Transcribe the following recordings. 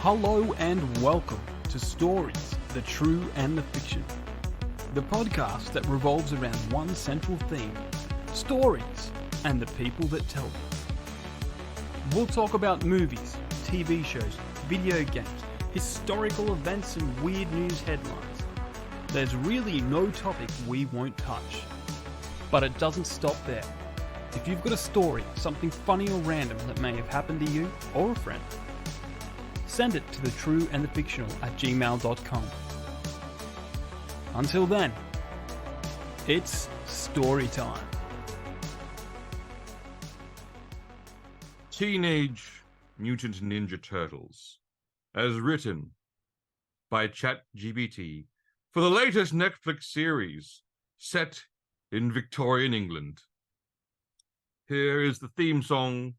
Hello and welcome to Stories, the True and the Fictional, the podcast that revolves around one central theme, stories and the people that tell them. We'll talk about movies, TV shows, video games, historical events and weird news headlines. There's really no topic we won't touch. But it doesn't stop there. If you've got a story, something funny or random that may have happened to you or a friend, send it to thetrueandthefictional@gmail.com. Until then, it's story time. Teenage Mutant Ninja Turtles, as written by ChatGPT for the latest Netflix series set in Victorian England. Here is the theme song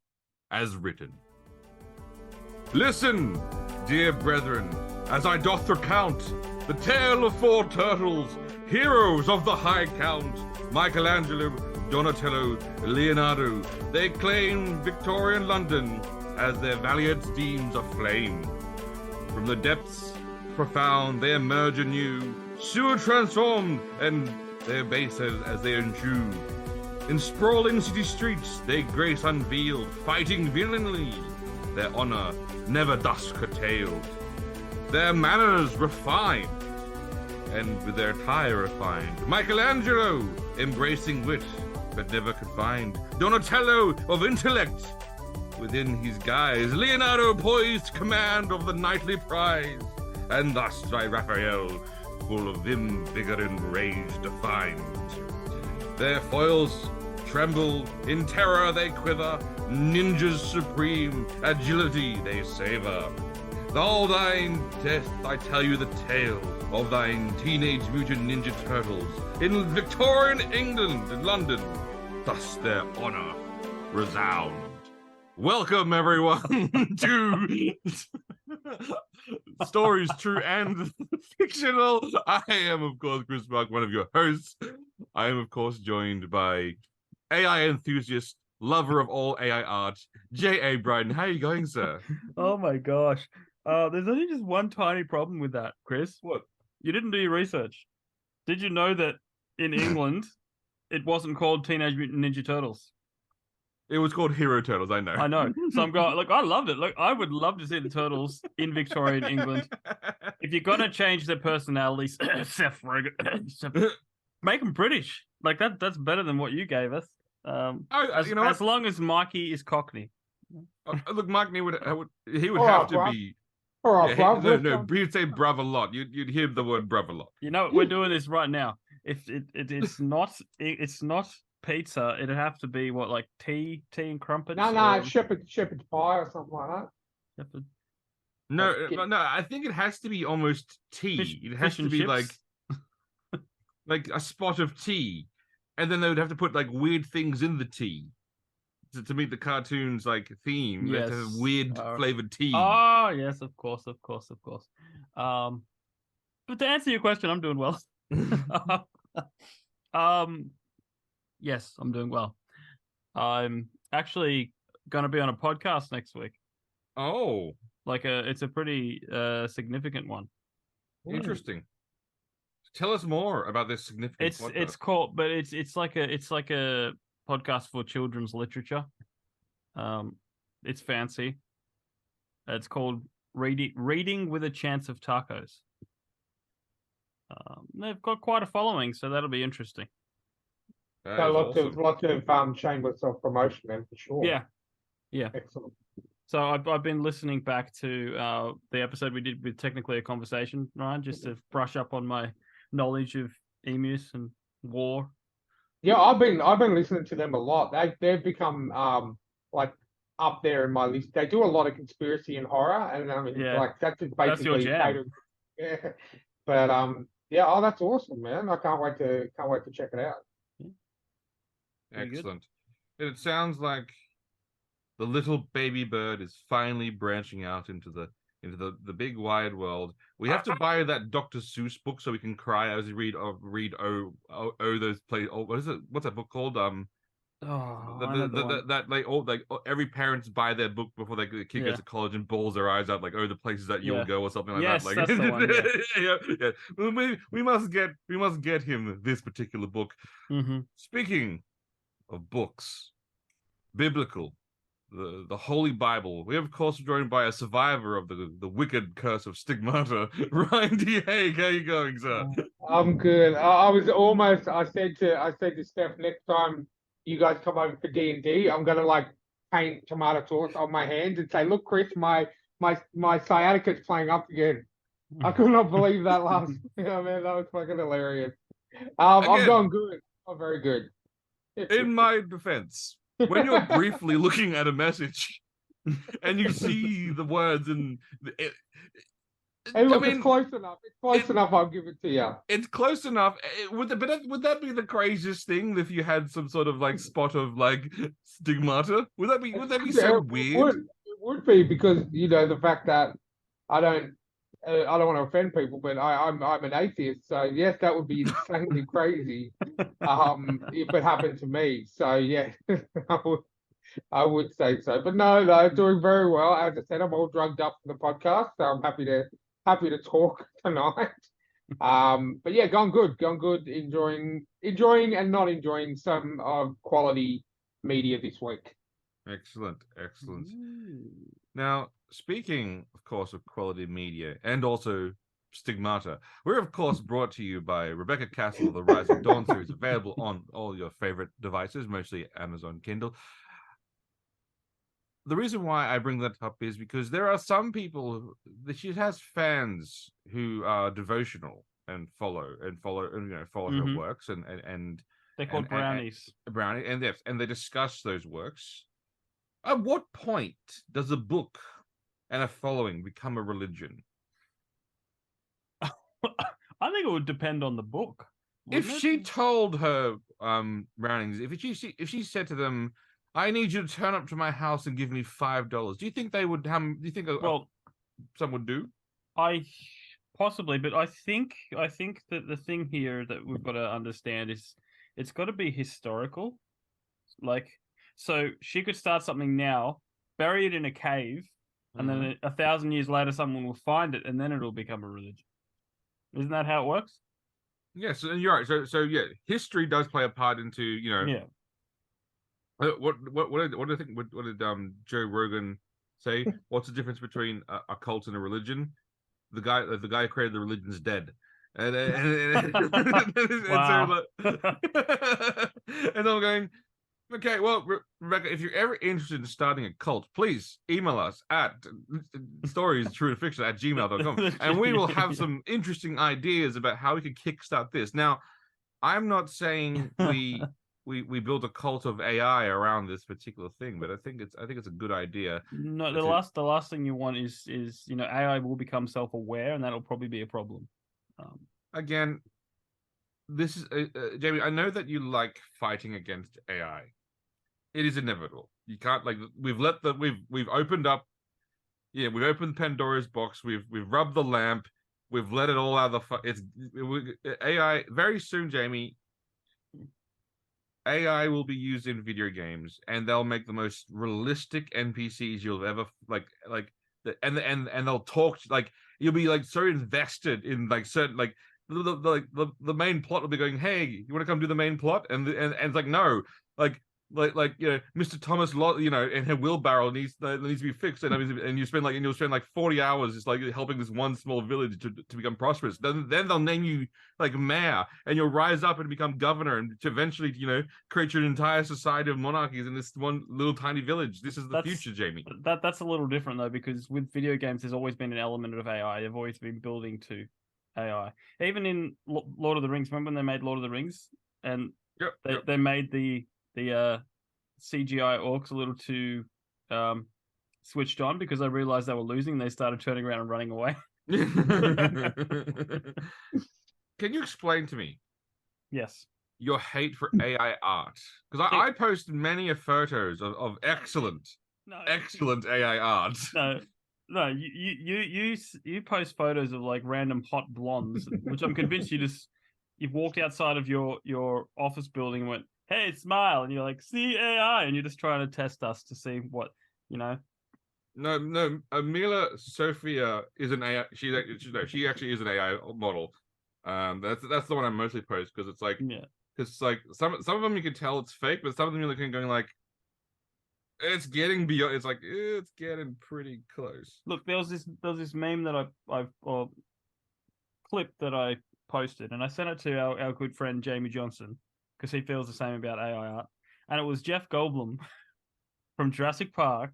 as written. Listen, dear brethren, as I doth recount the tale of four turtles, heroes of the high count, Michelangelo, Donatello, Leonardo. They claim Victorian London as their valiant steams of flame. From the depths profound they emerge anew, sewer transformed, and their bases as they ensue. In sprawling city streets they grace unveiled, fighting villainly, their honor never thus curtailed. Their manners refined, and with their attire refined. Michelangelo, embracing wit, but never confined. Donatello, of intellect, within his guise. Leonardo, poised command of the knightly prize. And thus by Raphael, full of vim, vigor, and rage defined. Their foils tremble, in terror they quiver, ninjas supreme, agility they savor. All thine death, I tell you the tale of thine Teenage Mutant Ninja Turtles in Victorian England and London, thus their honor resound. Welcome everyone to Stories True and Fictional. I am, of course, Chris Mark, one of your hosts. I am, of course, joined by AI enthusiast, lover of all AI art, J.A. Bryden. How are you going, sir? Oh my gosh. There's only just one tiny problem with that, Chris. What? You didn't do your research. Did you know that in England, it wasn't called Teenage Mutant Ninja Turtles? It was called Hero Turtles, I know. I know. So I'm going, look, I loved it. Look, I would love to see the Turtles in Victorian England. If you're going to change their personalities, Seth Rogen, make them British. Like, that's better than what you gave us. As long as Mikey is Cockney. Look, Mikey would he would All have right, to bruv. be. All right, Yeah, bruv, no, he'd say bruv a lot. You'd hear the word bruv a lot. You know, we're doing this right now. If it's not pizza, it'd have to be what, like tea and crumpets? No, shepherd's pie or something like that. Shepherd. No, Like, no, I think it has to be almost tea. It has Fish to and be chips? like a spot of tea, and then they would have to put like weird things in the tea to meet the cartoon's like theme. They have to have Yes. weird flavored tea. Oh yes, of course. But to answer your question, I'm doing well. Yes, I'm doing well. I'm actually gonna be on a podcast next week. Oh, It's a pretty significant one. interesting. Tell us more about this significant podcast. It's called, but it's like a podcast for children's literature. It's fancy. It's called Reading with a Chance of Tacos. They've got quite a following, so that'll be interesting. That So is lots awesome. of shameless self-promotion then for sure. Yeah. Excellent. So I've been listening back to the episode we did with Technically a Conversation, Ryan, just to brush up on my knowledge of emus and war. Yeah, I've been listening to them a lot. They've become like up there in my list. They do a lot of conspiracy and horror, and I mean, Yeah. like that's just That's your basically jam. catered. Yeah, but yeah, oh, that's awesome, man. I can't wait to check it out. Very good. Excellent. It sounds like the little baby bird is finally branching out into the big wide world. We have to buy that Dr. Seuss book so we can cry as we read those plays. Oh, what is it? What's that book called? Oh, I know the one. That like all like every parents buy their book before the kid goes to college and bawls their eyes out like, oh, the places that you'll go or something like that. Like, that's the one. Yeah. yeah. Well, we must get him this particular book. Mm-hmm. Speaking of books, biblical, the Holy Bible. We of course joined by a survivor of the wicked curse of stigmata, Ryan D. Haig. How you going, sir? I'm good. I was almost. I said to Steph, next time you guys come over for D&D, I'm gonna like paint tomato sauce on my hands and say, "Look, Chris, my sciatica's playing up again." I could not believe that last. Yeah, man, that was fucking hilarious. I'm going good. I'm very good. In my defense, when you're briefly looking at a message and you see the words and hey, look, it's close enough. It's close enough. I'll give it to you. It's close enough. Would that be the craziest thing if you had some sort of like spot of like stigmata? Would that be so weird? It would be because the fact that I don't want to offend people, but I'm an atheist, so yes, that would be insanely crazy. If it happened to me, so yeah, I would say so. But no, doing very well. As I said, I'm all drugged up for the podcast, so I'm happy to talk tonight. But yeah, going good, enjoying and not enjoying some quality media this week. Excellent. Now, speaking, of course, of quality media and also stigmata, we're of course brought to you by Rebecca Castle of the Rising Dawn series, available on all your favorite devices, mostly Amazon Kindle. The reason why I bring that up is because there are some people that she has fans who are devotional and follow her works and they're called brownies. And they discuss those works. At what point does a book and a following become a religion? I think it would depend on the book. If she told her Brownings, if she said to them, "I need you to turn up to my house and give me $5," do you think they would? Do you think some would do? Possibly, but I think that the thing here that we've got to understand is it's got to be historical. Like, so she could start something now, bury it in a cave, and then 1,000 years later, someone will find it, and then it'll become a religion. Isn't that how it works? Yes, and you're right. So yeah, history does play a part into Yeah. What do you think? What did Joe Rogan say? What's the difference between a cult and a religion? The guy who created the religion's dead. And Wow. And I'm going, okay, well, Rebecca, if you're ever interested in starting a cult, please email us at storiestrueandthefictional@gmail.com, and we will have some interesting ideas about how we can kickstart this. Now, I'm not saying we build a cult of AI around this particular thing, but I think it's a good idea. No, the last thing you want is AI will become self-aware, and that'll probably be a problem. Again, this is Jamie. I know that you like fighting against AI. It is inevitable. You can't we've opened up. Yeah, we've opened Pandora's box. We've rubbed the lamp. We've let it all out of the. AI very soon, Jamie. AI will be used in video games, and they'll make the most realistic NPCs you'll ever and they'll talk you'll be so invested in certain the main plot will be going, hey, you want to come do the main plot, and it's like, no, Mr. Thomas, and her wheelbarrow needs to be fixed, and you'll spend 40 hours just helping this one small village to become prosperous. Then they'll name you mayor, and you'll rise up and become governor, and to eventually create your entire society of monarchies in this one little tiny village. This is the future, Jamie. That's a little different though, because with video games, there's always been an element of AI. They've always been building to AI. Even in Lord of the Rings, remember when they made Lord of the Rings, and they made the CGI orcs a little too switched on because they realized they were losing. They started turning around and running away. Can you explain to me? Yes. Your hate for AI art, because I posted many photos of excellent AI art. No, you post photos of random hot blondes, which I'm convinced you've walked outside of your office building and went, hey, smile, and you're like, see AI, and you're just trying to test us to see what, you know. No, Mila Sophia is an AI. She actually is an AI model. That's the one I mostly post because it's like, Yeah. because like some of them you can tell it's fake, but some of them you're looking going like, it's getting beyond. It's like it's getting pretty close. Look, there was this meme that or clip that I posted, and I sent it to our good friend Jamie Johnson because he feels the same about AI art, and it was Jeff Goldblum from Jurassic Park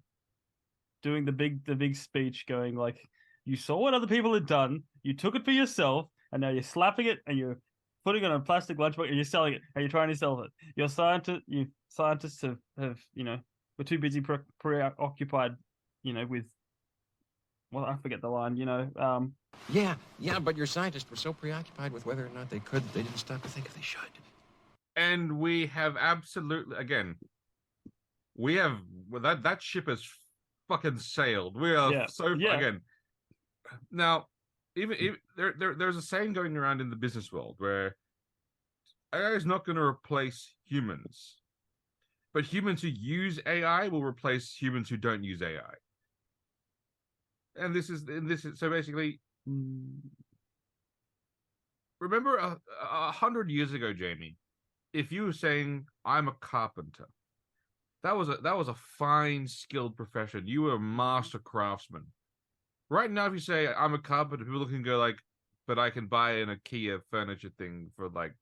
doing the big speech, going like, "You saw what other people had done, you took it for yourself, and now you're slapping it and you're putting it on a plastic lunchbox and you're selling it and you're trying to sell it. You scientists have we're too busy preoccupied, with, well, I forget the line, Yeah, but your scientists were so preoccupied with whether or not they didn't stop to think if they should. And we have absolutely, again, that ship has fucking sailed. We are again. Now, even there's a saying going around in the business world where AI is not going to replace humans, but humans who use AI will replace humans who don't use AI. And this is so basically. Remember 100 years ago, Jamie, if you were saying I'm a carpenter, that was a fine, skilled profession. You were a master craftsman. Right now, if you say I'm a carpenter, people can go like, but I can buy an IKEA furniture thing for like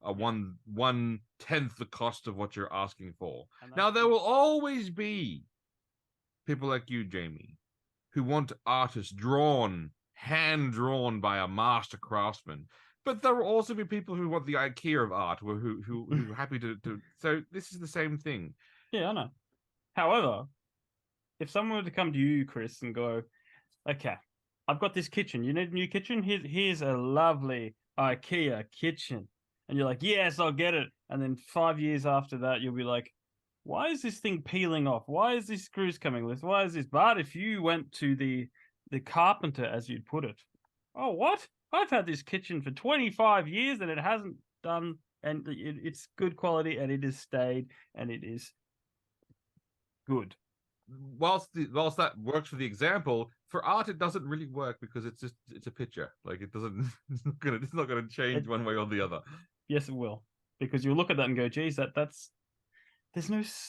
a 1/10 the cost of what you're asking for. Now there will always be people like you, Jamie, who want artists hand drawn by a master craftsman. But there will also be people who want the IKEA of art, who are happy to. So this is the same thing. Yeah, I know. However, if someone were to come to you, Chris, and go, "Okay, I've got this kitchen. You need a new kitchen? Here's a lovely IKEA kitchen," and you're like, "Yes, I'll get it." And then 5 years after that, you'll be like, "Why is this thing peeling off? Why is these screws coming loose? Why is this?" But if you went to the carpenter, as you'd put it, "Oh, what? I've had this kitchen for 25 years and it hasn't done, and it's good quality and it has stayed and it is good." Whilst that works for the example, for art it doesn't really work because it's a picture. Like it doesn't. It's not gonna change one way or the other. Yes, it will, because you'll look at that and go, "Geez, that's."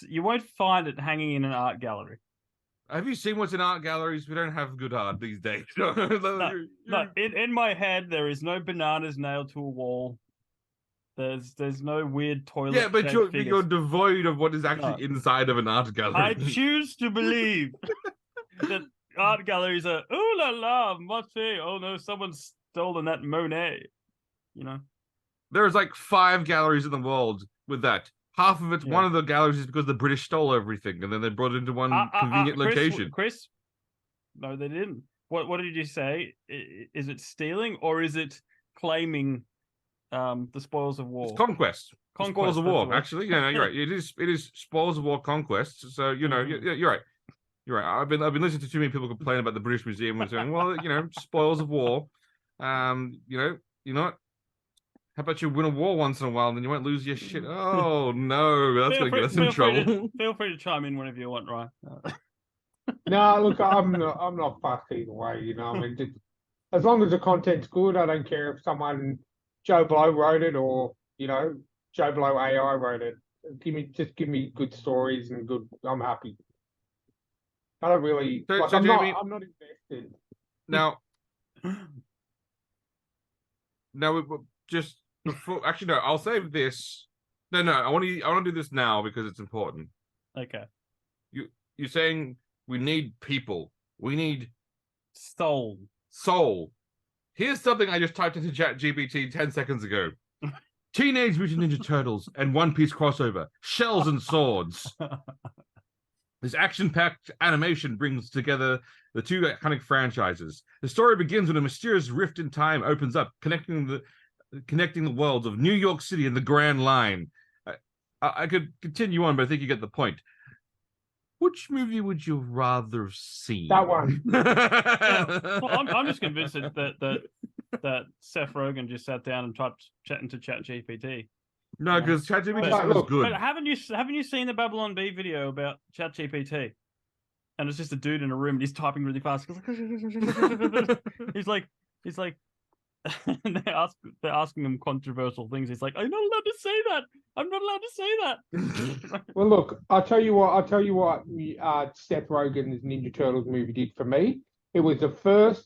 You won't find it hanging in an art gallery. Have you seen what's in art galleries? We don't have good art these days. No, in my head, there is no bananas nailed to a wall. There's no weird toilet. Yeah, but you're devoid of what is actually inside of an art gallery. I choose to believe that art galleries are, ooh la la, Monet. Oh no, someone's stolen that Monet. There's like 5 galleries in the world with that. Half of it's one of the galleries is because the British stole everything and then they brought it into one convenient location. Chris, no, they didn't. What did you say? Is it stealing or is it claiming the spoils of war? It's conquest. Spoils of war. Actually, you're right. It is spoils of war, conquest. So you're right. You're right. I've been listening to too many people complain about the British Museum and saying, well, spoils of war. You know what? How about you win a war once in a while, and then you won't lose your shit? Oh no, that's gonna get us in trouble. Feel free to chime in whenever you want, right? No, look, I'm not fussed either way. I mean, as long as the content's good, I don't care if someone Joe Blow wrote it or Joe Blow AI wrote it. Give me good stories and good. I'm happy. I don't really. I'm not invested. Now, just. Before, actually, no. I'll save this. No. I want to do this now because it's important. Okay. You're saying we need people. We need soul. Here's something I just typed into ChatGPT 10 seconds ago. Teenage Mutant Ninja Turtles and One Piece crossover. Shells and swords. This action-packed animation brings together the two iconic franchises. The story begins when a mysterious rift in time opens up, connecting the worlds of New York City and the Grand Line. I could continue on, but I think you get the point. Which movie would you rather have seen? That one. Well, I'm just convinced that Seth Rogen just sat down and typed chat into ChatGPT. No, because ChatGPT But was look, good. But haven't you seen the Babylon Bee video about ChatGPT? And it's just a dude in a room and he's typing really fast. He's like, and they're asking him controversial things. He's like, I'm not allowed to say that. I'm not allowed to say that. well, look, I'll tell you what. Seth Rogen's Ninja Turtles movie did for me. It was the first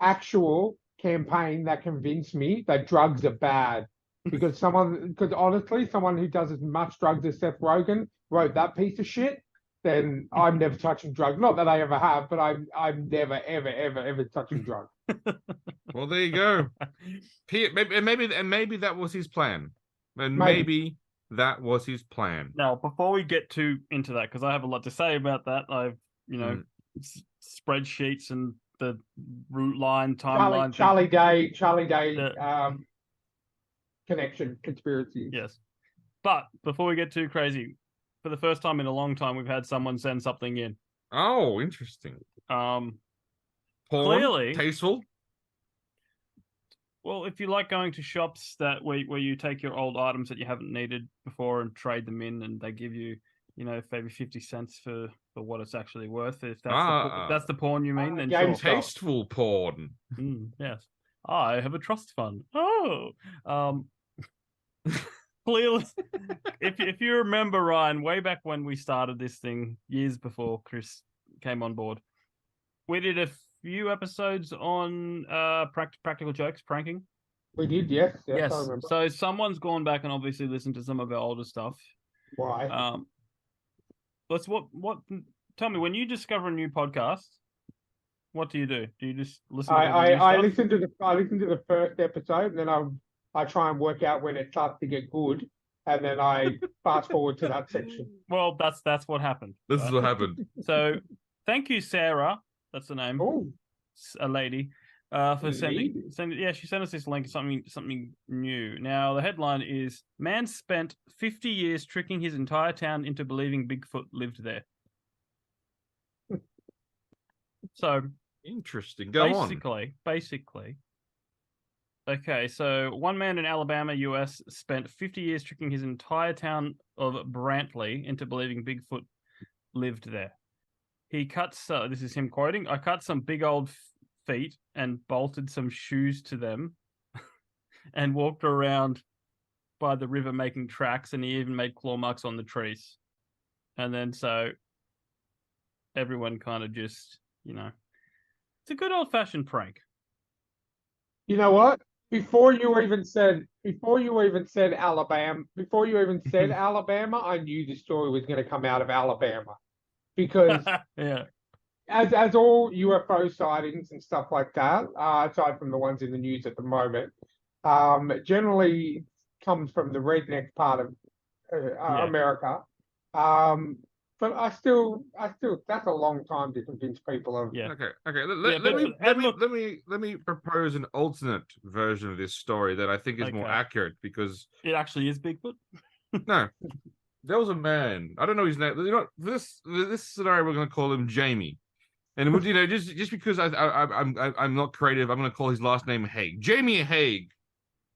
actual campaign that convinced me that drugs are bad. Because honestly, someone who does as much drugs as Seth Rogen wrote that piece of shit, then I'm never touching drugs. Not that I ever have, but I'm never, ever touching drugs. Well, there you go. Maybe that was his plan. And maybe that was his plan. Now, before we get too into that, because I have a lot to say about that, I've spreadsheets and the route line, timeline. Charlie Day, connection, conspiracy. Yes. But before we get too crazy, for the first time in a long time, we've had someone send something in. Oh, interesting. Porn, clearly tasteful. Well, if you like going to shops where you take your old items that you haven't needed before and trade them in, and they give you, maybe 50 cents for what it's actually worth. If that's the porn you mean, then sure. Tasteful porn. Yes. I have a trust fund. Oh. Clearly, if you remember, Ryan, way back when we started this thing, years before Chris came on board, we did a few episodes on practical jokes, pranking. We did, yes. Yes. I remember. So someone's gone back and obviously listened to some of our older stuff. Why? Tell me, when you discover a new podcast, what do? Do you just listen? I listen to the first episode, and then I try and work out when it starts to get good, and then I fast forward to that section. Well, that's what happened. This is what happened. So, thank you, Sarah. That's the name. Oh, a lady. For sending. Yeah, she sent us this link. Something new. Now, the headline is: Man spent 50 years tricking his entire town into believing Bigfoot lived there. So interesting. Go on. Basically. Okay, so one man in Alabama, US, spent 50 years tricking his entire town of Brantley into believing Bigfoot lived there. He cuts, this is him quoting, I cut some big old feet and bolted some shoes to them and walked around by the river making tracks, and he even made claw marks on the trees. And then so everyone kind of just, it's a good old-fashioned prank. You know what? Before you even said Alabama, I knew the story was going to come out of Alabama, because yeah, as all UFO sightings and stuff like that, aside from the ones in the news at the moment, generally comes from the redneck part of America. But I still, that's a long time to convince people of. Yeah. Okay. Let me propose an alternate version of this story that I think is more accurate, because it actually is Bigfoot. No, there was a man. I don't know his name. This scenario we're going to call him Jamie, and just because I'm not creative, I'm going to call his last name Haig. Jamie Haig,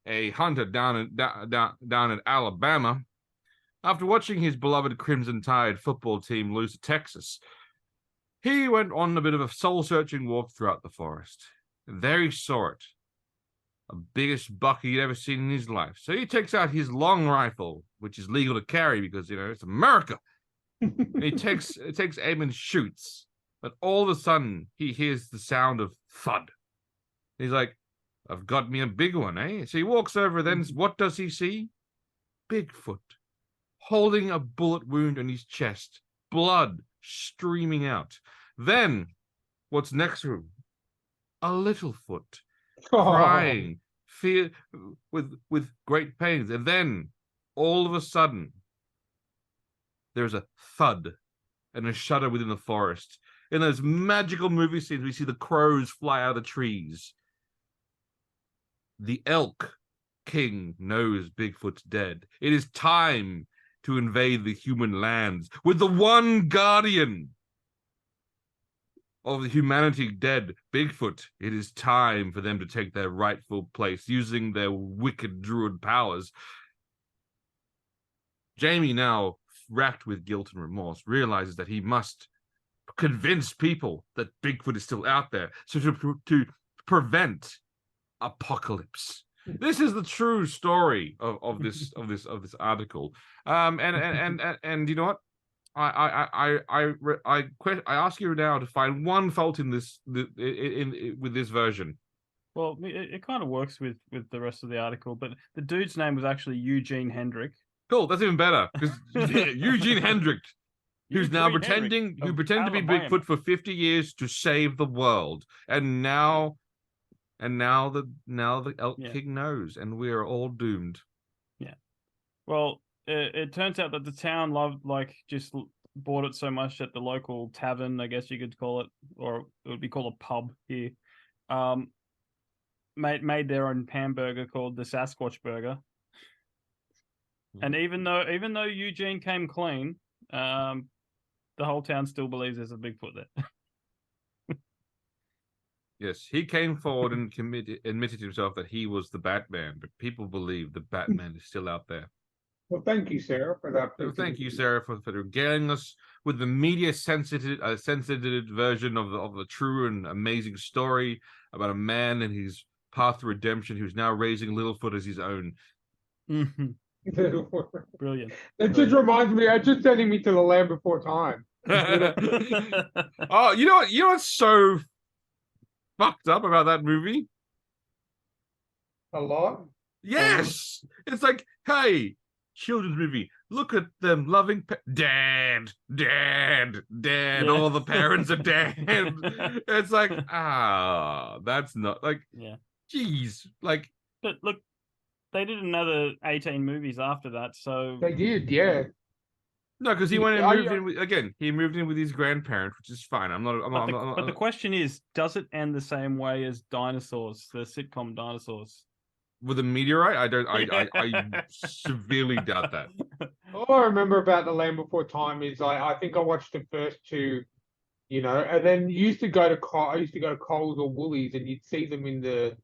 a hunter down in Alabama. After watching his beloved Crimson Tide football team lose to Texas, he went on a bit of a soul-searching walk throughout the forest. And there he saw it. The biggest buck he'd ever seen in his life. So he takes out his long rifle, which is legal to carry because, it's America. And he takes aim and shoots. But all of a sudden, he hears the sound of thud. He's like, I've got me a big one, eh? So he walks over, then what does he see? Bigfoot. Holding a bullet wound on his chest, blood streaming out. Then, what's next to him? A little foot, crying, fear with great pains. And then, all of a sudden, there's a thud and a shudder within the forest. In those magical movie scenes, we see the crows fly out of the trees. The elk king knows Bigfoot's dead. It is time to invade the human lands with the one guardian of humanity dead, Bigfoot. It is time for them to take their rightful place using their wicked druid powers. Jamie, now racked with guilt and remorse, realizes that he must convince people that Bigfoot is still out there, so to prevent apocalypse. This is the true story of this article. And you know what? I ask you now to find one fault in this with this version. Well, it kind of works with the rest of the article, but the dude's name was actually Eugene Hendrick. Cool, that's even better because Eugene Hendrick, who's now pretending to be Bigfoot for 50 years to save the world, and now the Elk King knows, and we are all doomed. Yeah. Well, it turns out that the town just bought it so much that the local tavern, I guess you could call it, or it would be called a pub here, made their own hamburger called the Sasquatch Burger. And even though Eugene came clean, the whole town still believes there's a Bigfoot there. Yes, he came forward and admitted himself that he was the Batman, but people believe the Batman is still out there. Well, thank you, Sarah, for that. So thank you, Sarah, for regaling us with the media sensitive version of the true and amazing story about a man and his path to redemption who's now raising Littlefoot as his own. Mm-hmm. Brilliant. It just reminds me, it's just sending me to the Land Before Time. Oh, you know what's so fucked up about that movie? A lot? Yes! It's like, hey, children's movie, look at them loving dad, yeah. All the parents are dead. It's like, that's not like, geez, like. But look, they did another 18 movies after that, so they did, yeah. No, because he went and moved in with, again. He moved in with his grandparents, which is fine. But the question is, does it end the same way as Dinosaurs, the sitcom Dinosaurs? With a meteorite? I severely doubt that. All I remember about The Land Before Time is I think I watched the first two, and then you used to go to Coles or Woolies, and you'd see them in the.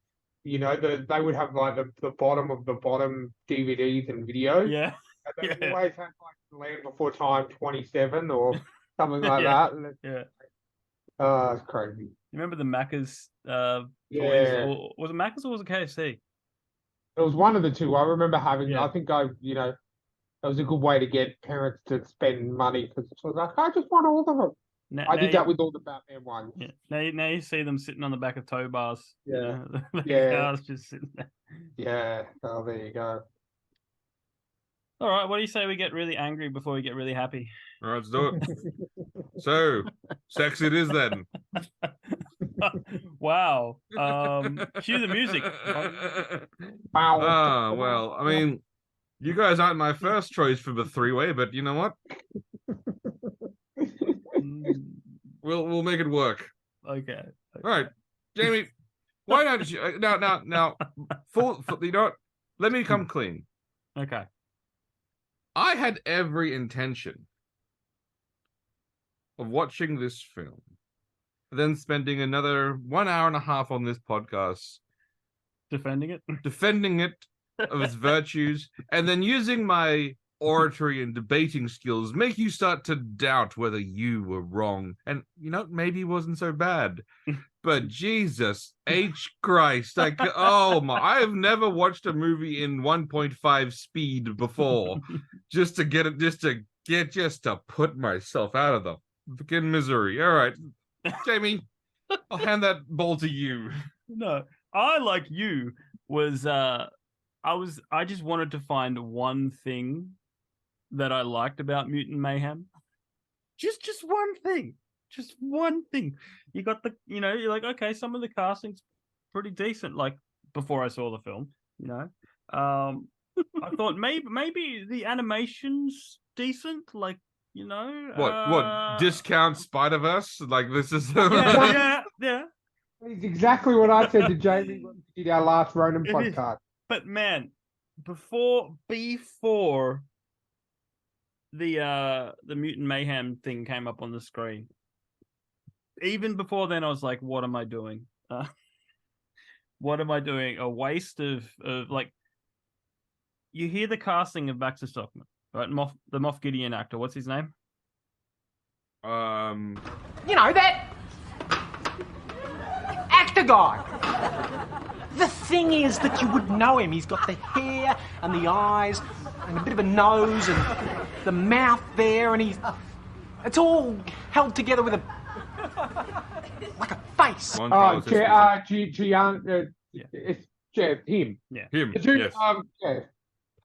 They would have like the bottom of the bottom DVDs and videos. Yeah. And they always had like The Land Before Time 27 or something like that. Yeah. It's crazy. You remember the Macca's toys? Yeah. Or was it Macca's or was it KFC? It was one of the two. I remember having. Yeah. I think that was a good way to get parents to spend money because it was like I just want all of them. I did that with all the Batman ones. Yeah. Now you see them sitting on the back of tow bars. Yeah. Cars just sitting there. Yeah. Oh, there you go. All right. What do you say we get really angry before we get really happy? All right, let's do it. So, sex it is then. Wow. Cue the music. Wow. Well, I mean, you guys aren't my first choice for the three-way, but you know what? We'll make it work. Okay. All right, Jamie. Why don't you now? Let me come clean. Okay. I had every intention of watching this film, then spending another 1 hour and a half on this podcast defending it of its virtues, and then using my oratory and debating skills make you start to doubt whether you were wrong, and maybe it wasn't so bad. But Jesus H Christ, I have never watched a movie in 1.5 speed before just to put myself out of the fucking misery. All right, Jamie, I'll hand that ball to you. No, I, like you, was I just wanted to find one thing that I liked about Mutant Mayhem. Just one thing. Just one thing. You got you're like, okay, some of the casting's pretty decent, like before I saw the film, I thought maybe the animation's decent, like, What discount Spider-Verse? Like this is yeah. It's exactly what I said to Jamie when we did our last Ronin podcast. But man, before the Mutant Mayhem thing came up on the screen, even before then I was like, what am I doing? What am I doing? A waste of like, you hear the casting of Baxter Stockman, right? The Moff Gideon actor. What's his name? You know, that actor guy. The thing is that you would know him. He's got the hair and the eyes and a bit of a nose and the mouth there, and it's all held together with like a face. It's Jeff, him. Yeah. Him. It's who, Yes. Yeah. I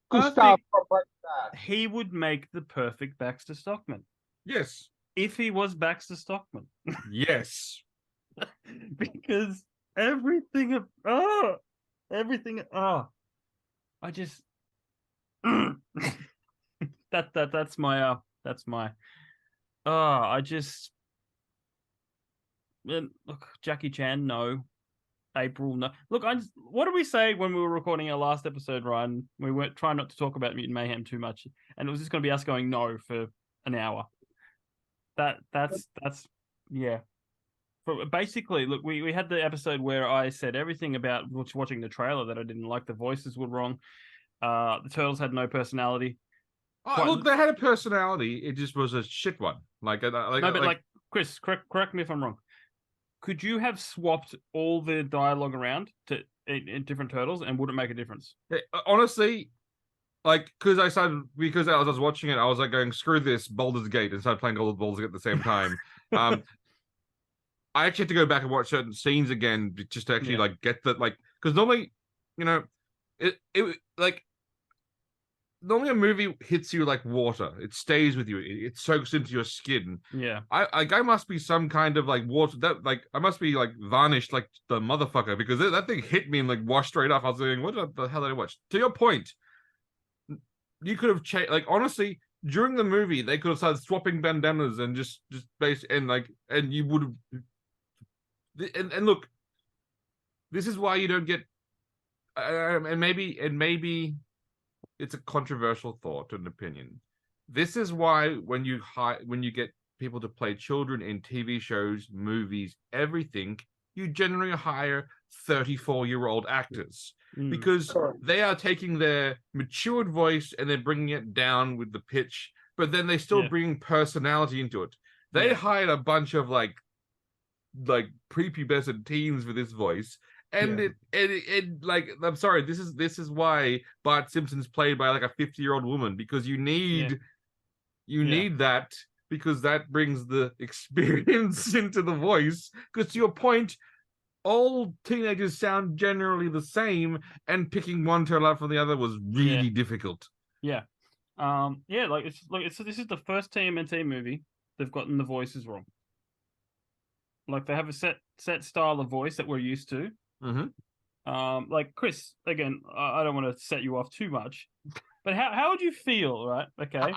Gustav think from Breaking Bad. he would make the perfect Baxter Stockman Yes. if he was Baxter Stockman. Yes. Because everything, I just that's my I just look, Jackie Chan, no. April, no. Look, what did we say when we were recording our last episode, Ryan? We weren't trying not to talk about Mutant Mayhem too much, and it was just going to be us going no for an hour. That's yeah. But basically, look, we had the episode where I said everything about watching the trailer that I didn't like. The voices were wrong. The turtles had no personality. Look, they had a personality. It just was a shit one. Chris, correct me if I'm wrong. Could you have swapped all the dialogue around in different turtles, and would it make a difference? Honestly, because I was watching it, I was like going, screw this, Baldur's Gate, and started playing all the Baldur's Gate at the same time. I actually had to go back and watch certain scenes again just to actually get the because normally, normally a movie hits you like water. It stays with you. It soaks into your skin. Yeah. I must be some kind of water that I must be varnished like the motherfucker, because that thing hit me and washed straight off. I was thinking, what the hell did I watch? To your point, you could have changed. Honestly, during the movie, they could have started swapping bandanas and just base and you would have. And look, this is why you don't get. And maybe. It's a controversial thought and opinion. This is why when you get people to play children in TV shows, movies, everything, you generally hire 34-year-old actors because they are taking their matured voice and they're bringing it down with the pitch, but then they still bring personality into it. They hired a bunch of prepubescent teens for this voice. And I'm sorry, this is why Bart Simpson's played by a 50-year-old woman, because you need that, because that brings the experience into the voice. Because to your point, all teenagers sound generally the same, and picking one turtle out from the other was really difficult. Yeah. This is the first TMNT movie they've gotten the voices wrong. They have a set style of voice that we're used to. Mm-hmm. Chris, again, I don't want to set you off too much, but how would you feel, right? Okay,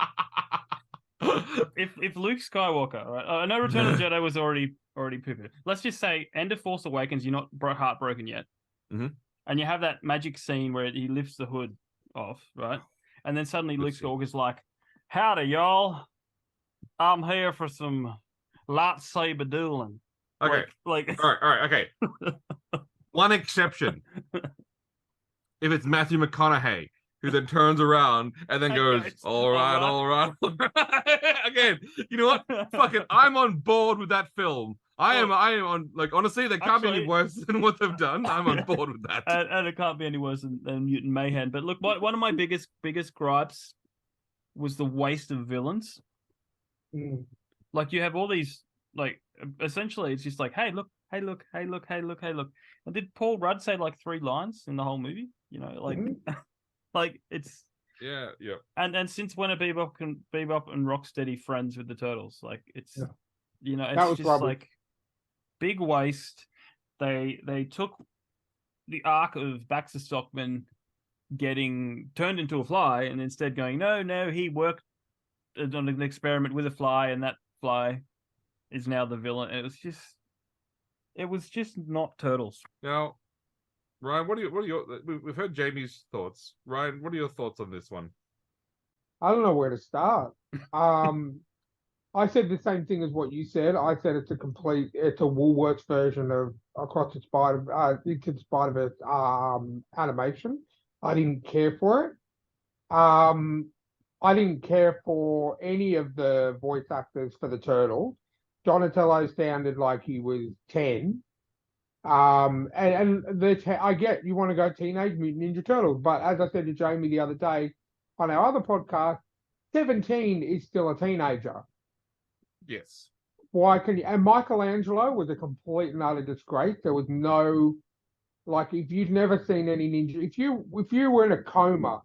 if Luke Skywalker, right? I know Return of the Jedi was already poo-poo. Let's just say End of Force Awakens, you're not heartbroken yet, and you have that magic scene where he lifts the hood off, right? And then suddenly Luke Skywalker's like, "Howdy, y'all! I'm here for some lightsaber dueling." Okay, all right, okay. One exception. If it's Matthew McConaughey, who then turns around and then goes, all right. Again, you know what? Fuck it. I'm on board with that film. I am on, honestly, they can't be any worse than what they've done. I'm on board with that. And it can't be any worse than Mutant Mayhem. But look, one of my biggest gripes was the waste of villains. You have all these, essentially, it's just hey, look. And did Paul Rudd say 3 lines in the whole movie? It's yeah. And since when are Bebop and Rocksteady friends with the Turtles? It's it's just big waste. They took the arc of Baxter Stockman getting turned into a fly, and instead going, no, he worked on an experiment with a fly, and that fly is now the villain. It was just not Turtles. Now, Ryan, what are your? We've heard Jamie's thoughts. Ryan, what are your thoughts on this one? I don't know where to start. I said the same thing as what you said. I said it's a Woolworths version of Across the Spider-Verse animation. I didn't care for it. I didn't care for any of the voice actors for the Turtles. Donatello sounded like he was 10. I get you want to go Teenage Mutant Ninja Turtles, but as I said to Jamie the other day on our other podcast, 17 is still a teenager. Yes. Why can you? And Michelangelo was a complete and utter disgrace. There was no, like, if you'd never seen any ninja, if you were in a coma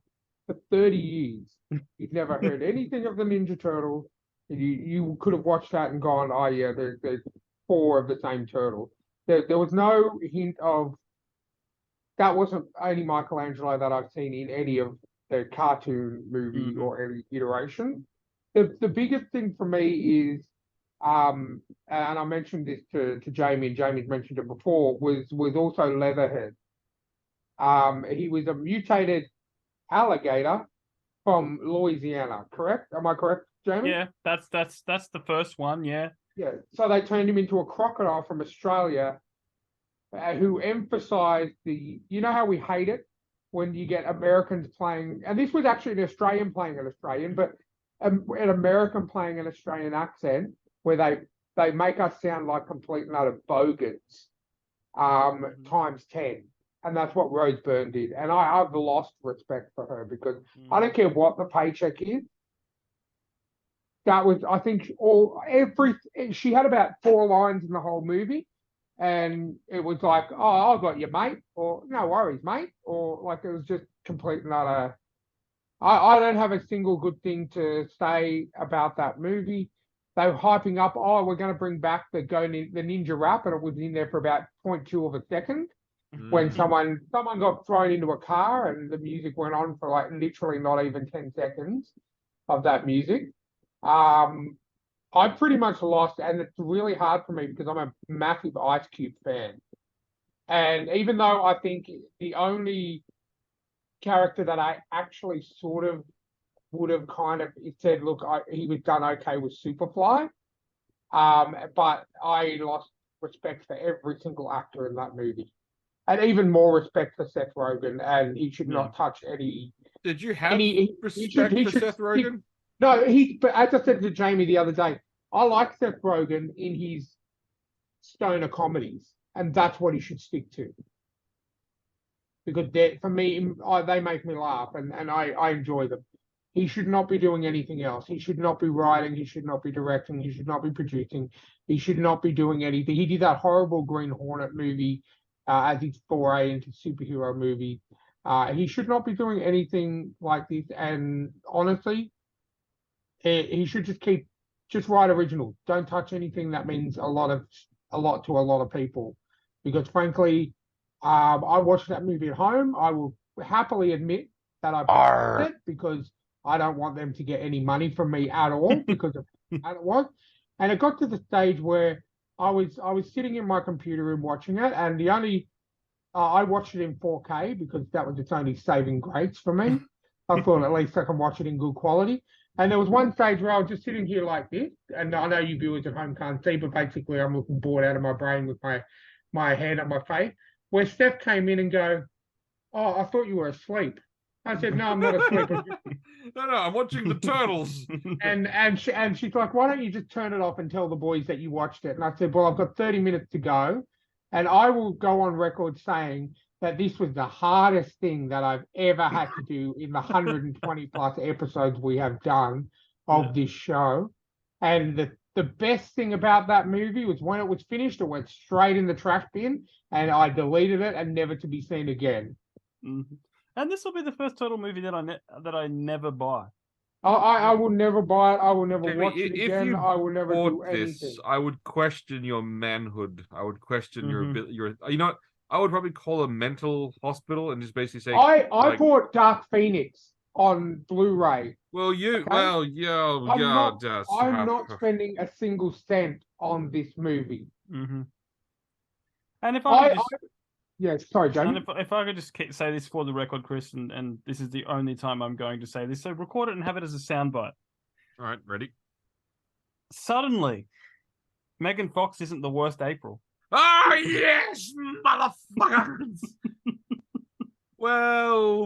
for 30 years, you've never heard anything of the Ninja Turtles, you could have watched that and gone, oh yeah, there's 4 of the same turtles. There was no hint of, that wasn't only Michelangelo that I've seen in any of the cartoon movie or any iteration. The biggest thing for me is, and I mentioned this to Jamie, and Jamie's mentioned it before, was also Leatherhead. He was a mutated alligator from Louisiana, correct? Am I correct, Jamie? Yeah, that's the first one, yeah. Yeah, so they turned him into a crocodile from Australia, who emphasised you know how we hate it when you get Americans playing, and this was actually an Australian playing an Australian, but an American playing an Australian accent, where they make us sound like complete and utter bogans, times 10. And that's what Rose Byrne did. And I've lost respect for her because I don't care what the paycheck is. That was, I think, she had about 4 lines in the whole movie, and it was like, oh, I got you, mate, or no worries, mate, or like it was just complete and utter. I don't have a single good thing to say about that movie. They were hyping up, oh, we're going to bring back the ninja rap, and it was in there for about 0.2 of a second when someone got thrown into a car, and the music went on for like literally not even 10 seconds of that music. I pretty much lost, and it's really hard for me because I'm a massive Ice Cube fan. And even though I think the only character that I actually sort of would have kind of said, look, he was done okay with Superfly, but I lost respect for every single actor in that movie. And even more respect for Seth Rogen, and he should not touch any. Did you have respect for Seth Rogen? No, but as I said to Jamie the other day, I like Seth Rogen in his stoner comedies, and that's what he should stick to. Because for me, they make me laugh, and I enjoy them. He should not be doing anything else. He should not be writing. He should not be directing. He should not be producing. He should not be doing anything. He did that horrible Green Hornet movie as his foray into superhero movie. He should not be doing anything like this. And honestly, he should just write original. Don't touch anything that means a lot to a lot of people. Because frankly, I watched that movie at home. I will happily admit that I watched it because I don't want them to get any money from me at all because of how it was. And it got to the stage where I was sitting in my computer room watching it, and I watched it in 4K because that was its only saving grace for me. I thought at least I can watch it in good quality. And there was one stage where I was just sitting here like this, and I know you viewers at home can't see, but basically I'm looking bored out of my brain with my hand on my face, where Steph came in and go, oh, I thought you were asleep. I said, no, I'm not asleep. No, I'm watching the Turtles. and she's like, why don't you just turn it off and tell the boys that you watched it? And I said, well, I've got 30 minutes to go, and I will go on record saying that this was the hardest thing that I've ever had to do in the 120 plus episodes we have done of this show. And the best thing about that movie was when it was finished, it went straight in the trash bin, and I deleted it and never to be seen again. Mm-hmm. And this will be the first Turtle movie that I never buy. I will never buy it. I will never Jamie, watch it again. I will never do anything. I would question your manhood. I would question your you know what? I would probably call a mental hospital and just basically say I bought Dark Phoenix on Blu-ray. Well, I'm not spending a single cent on this movie. Mm-hmm. And if I yes, sorry, Jamie. And if I could just say this for the record, Chris, and this is the only time I'm going to say this, so record it and have it as a soundbite. All right, ready? Suddenly, Megan Fox isn't the worst April. Oh, yes, motherfuckers! Well.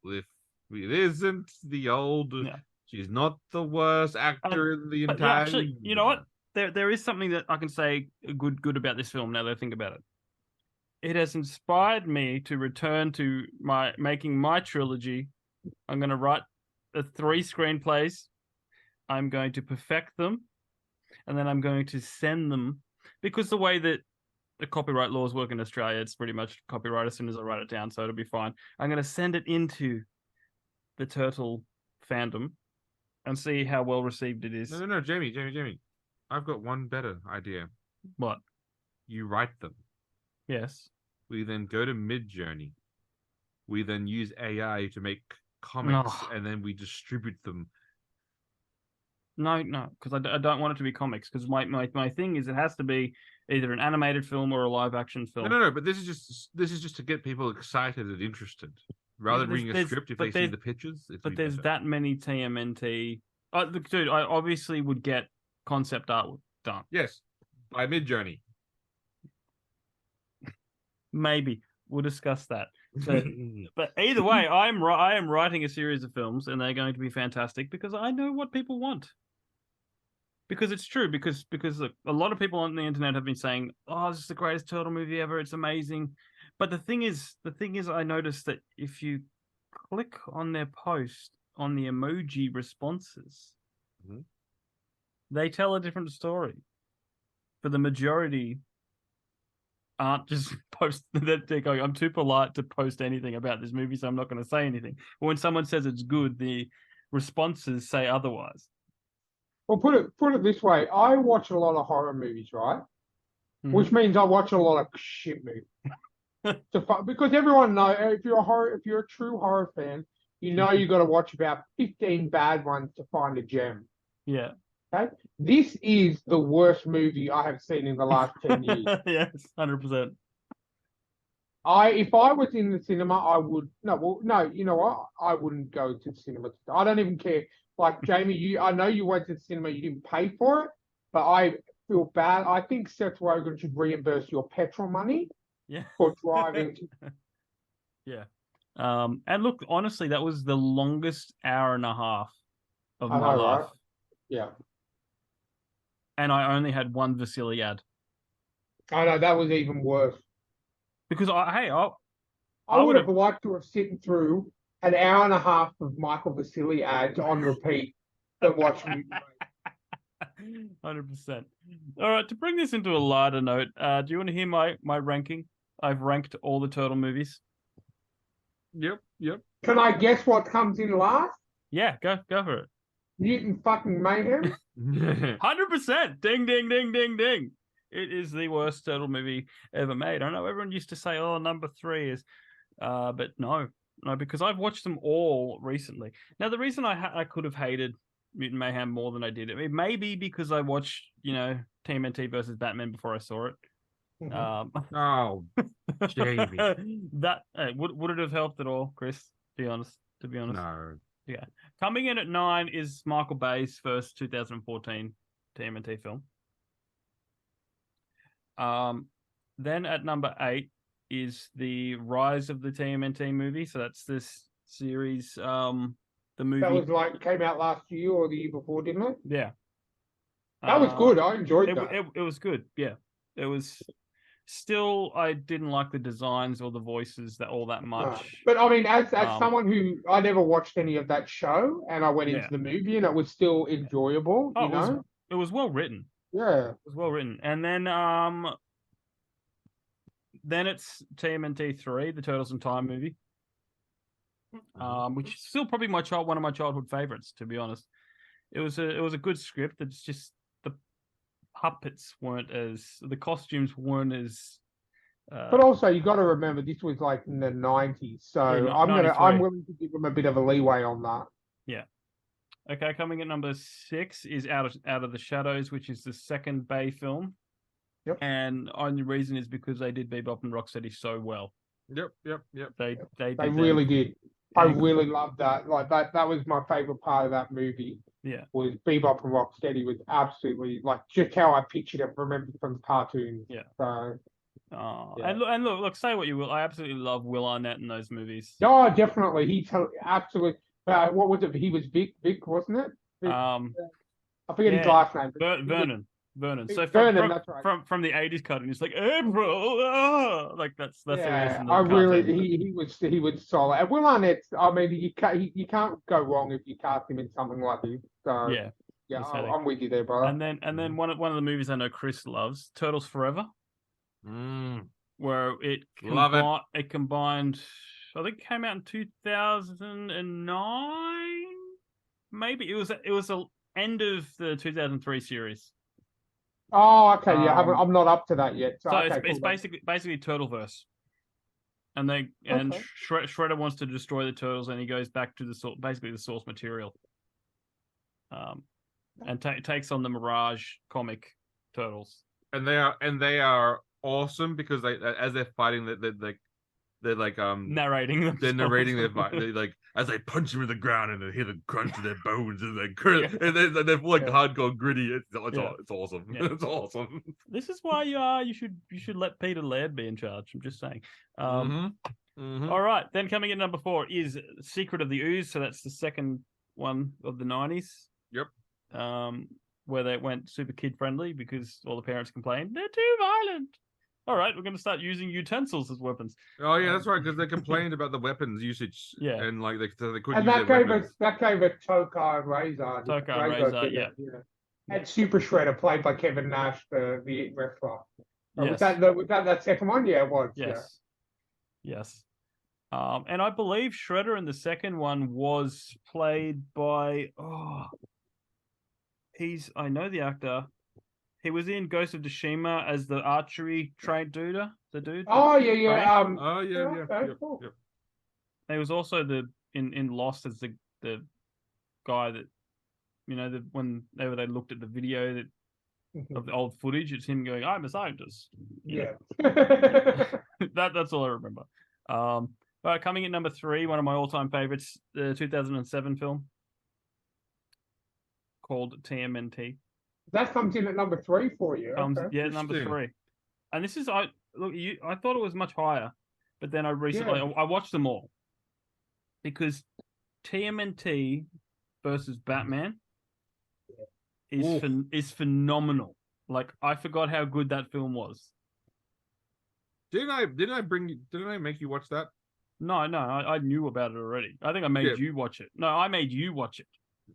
If It isn't the old. Yeah. She's not the worst actor in the But entire. yeah, actually, you know what? There is something that I can say good about this film now that I think about it. It has inspired me to return to making my trilogy. I'm going to write the 3 screenplays. I'm going to perfect them, and then I'm going to send them, because the way that the copyright laws work in Australia, it's pretty much copyright as soon as I write it down, so it'll be fine. I'm going to send it into the Turtle fandom and see how well received it is. No, Jamie. I've got one better idea. What? You write them. Yes. We then go to Midjourney. We then use AI to make comics, and then we distribute them. No, because I don't want it to be comics. Because my thing is, it has to be either an animated film or a live action film. No. But this is just to get people excited and interested, rather than reading a script. If they see the pictures, but there's that many TMNT. Dude, I obviously would get concept art done. Yes, by Midjourney. Maybe we'll discuss that. But either way, I am writing a series of films, and they're going to be fantastic because I know what people want. Because it's true. Because look, a lot of people on the internet have been saying, "Oh, this is the greatest turtle movie ever. It's amazing." But the thing is, I noticed that if you click on their post on the emoji responses, they tell a different story. For the majority, aren't just post that they're going, I'm too polite to post anything about this movie, so I'm not going to say anything. But when someone says it's good, the responses say otherwise. Well, put it this way: I watch a lot of horror movies, right? Which means I watch a lot of shit movies. Because everyone knows if you're a true horror fan, you know you got to watch about 15 bad ones to find a gem. Yeah. Okay. This is the worst movie I have seen in the last 10 years. Yes, 100%. If I was in the cinema, I would you know what? I wouldn't go to the cinema. I don't even care. Like Jamie, I know you went to the cinema, you didn't pay for it, but I feel bad. I think Seth Rogen should reimburse your petrol money. Yeah. For driving. Yeah. And look, honestly, that was the longest hour and a half of my life. Right? Yeah. And I only had one Vasily ad. I know, that was even worse. Because I would have liked to have sitting through an hour and a half of Michael Vasily ads on repeat than watch me. 100%. All right, to bring this into a lighter note, do you want to hear my ranking? I've ranked all the Turtle movies. Yep. Can I guess what comes in last? Yeah, go for it. Mutant fucking Mayhem. 100%. Ding, ding, ding, ding, ding. It is the worst Turtle movie ever made. I know everyone used to say, "Oh, number 3 is," but no, because I've watched them all recently. Now, the reason I could have hated Mutant Mayhem more than I did, it may be because I watched, TMNT versus Batman before I saw it. Oh, Jamie. That would it have helped at all, Chris? To be honest. No. Yeah. Coming in at 9 is Michael Bay's first 2014 TMNT film. Then at number 8 is the Rise of the TMNT movie. So that's this series. The movie that was came out last year or the year before, didn't it? Yeah. That was good. I enjoyed that. It was good. Yeah. It was. Still, I didn't like the designs or the voices all that much. No. But I mean, as someone who I never watched any of that show, and I went into the movie, and it was still enjoyable. It was well written. Yeah, it was well written. And then it's TMNT 3, the Turtles in Time movie, which is still probably one of my childhood favorites. To be honest, it was a good script. It's just puppets the costumes weren't as but also you got to remember this was in the 90s, so I'm willing to give them a bit of a leeway on that. Yeah. Okay, coming at number 6 is Out of the Shadows, which is the second Bay film. Yep. And only reason is because they did Bebop and Rocksteady so well. Yep. They really did. I really loved that. That was my favorite part of that movie. Yeah. Was Bebop and Rocksteady was absolutely just how I pictured it, remember from the cartoons. Yeah. So Oh, Yeah. and look, say what you will. I absolutely love Will Arnett in those movies. Oh, definitely. He's absolutely. What was it? He was Vic, wasn't it? Vic, I forget his Yeah, last name. Vernon. So Vernon, that's right. from the 80s cartoon, it's like April, like that's the voice Yeah, in the I really cartoon. he was solid. And Will Arnett, I mean, you can't go wrong if you cast him in something like this. So Yeah, yeah, he's had I'm with you there, brother. and then one of the movies I know Chris loves, Turtles Forever, where Love it. it combined. I think it came out in 2009. Maybe it was the end of the 2003 series. Oh, okay, yeah, I'm not up to that yet. So, So okay, it's cool. basically Turtleverse, and Okay. Shredder wants to destroy the turtles, and he goes back to basically the source material, and takes on the Mirage comic turtles. And they are awesome because as they're fighting, they're like narrating them. They're narrating their fight. They like as they punch them in the ground and they hear the crunch of their bones and they're like hardcore gritty. It's awesome. Yeah. It's awesome. This is why you should let Peter Laird be in charge. I'm just saying. All right, then coming in number 4 is Secret of the Ooze. So that's the second one of the 90s. Yep. Where they went super kid friendly because all the parents complained they're too violent. All right, we're going to start using utensils as weapons. Oh yeah, that's right, because they complained about the weapons usage. Yeah, and like they couldn't. And that gave a Tokai and Razor. Yeah. And Super Shredder, played by Kevin Nash, the wrestler. Yes. Was that second one? Yeah, it was. Yes. Yeah. Yes. And I believe Shredder in the second one was played by I know the actor. He was in Ghost of Tsushima as the archery trained dude. Oh yeah. Cool. Yep. He was also in Lost as the guy that whenever they looked at the video of the old footage, it's him going, "I'm a scientist." Yeah. That's all I remember. But coming in number 3, one of my all-time favorites, the 2007 film called TMNT. That comes in at number 3 for you. Yeah, number 3. And this is I thought it was much higher, but then I watched them all because TMNT versus Batman is phenomenal. Like I forgot how good that film was. Didn't I make you watch that? No, I knew about it already. I think I made you watch it. No, I made you watch it.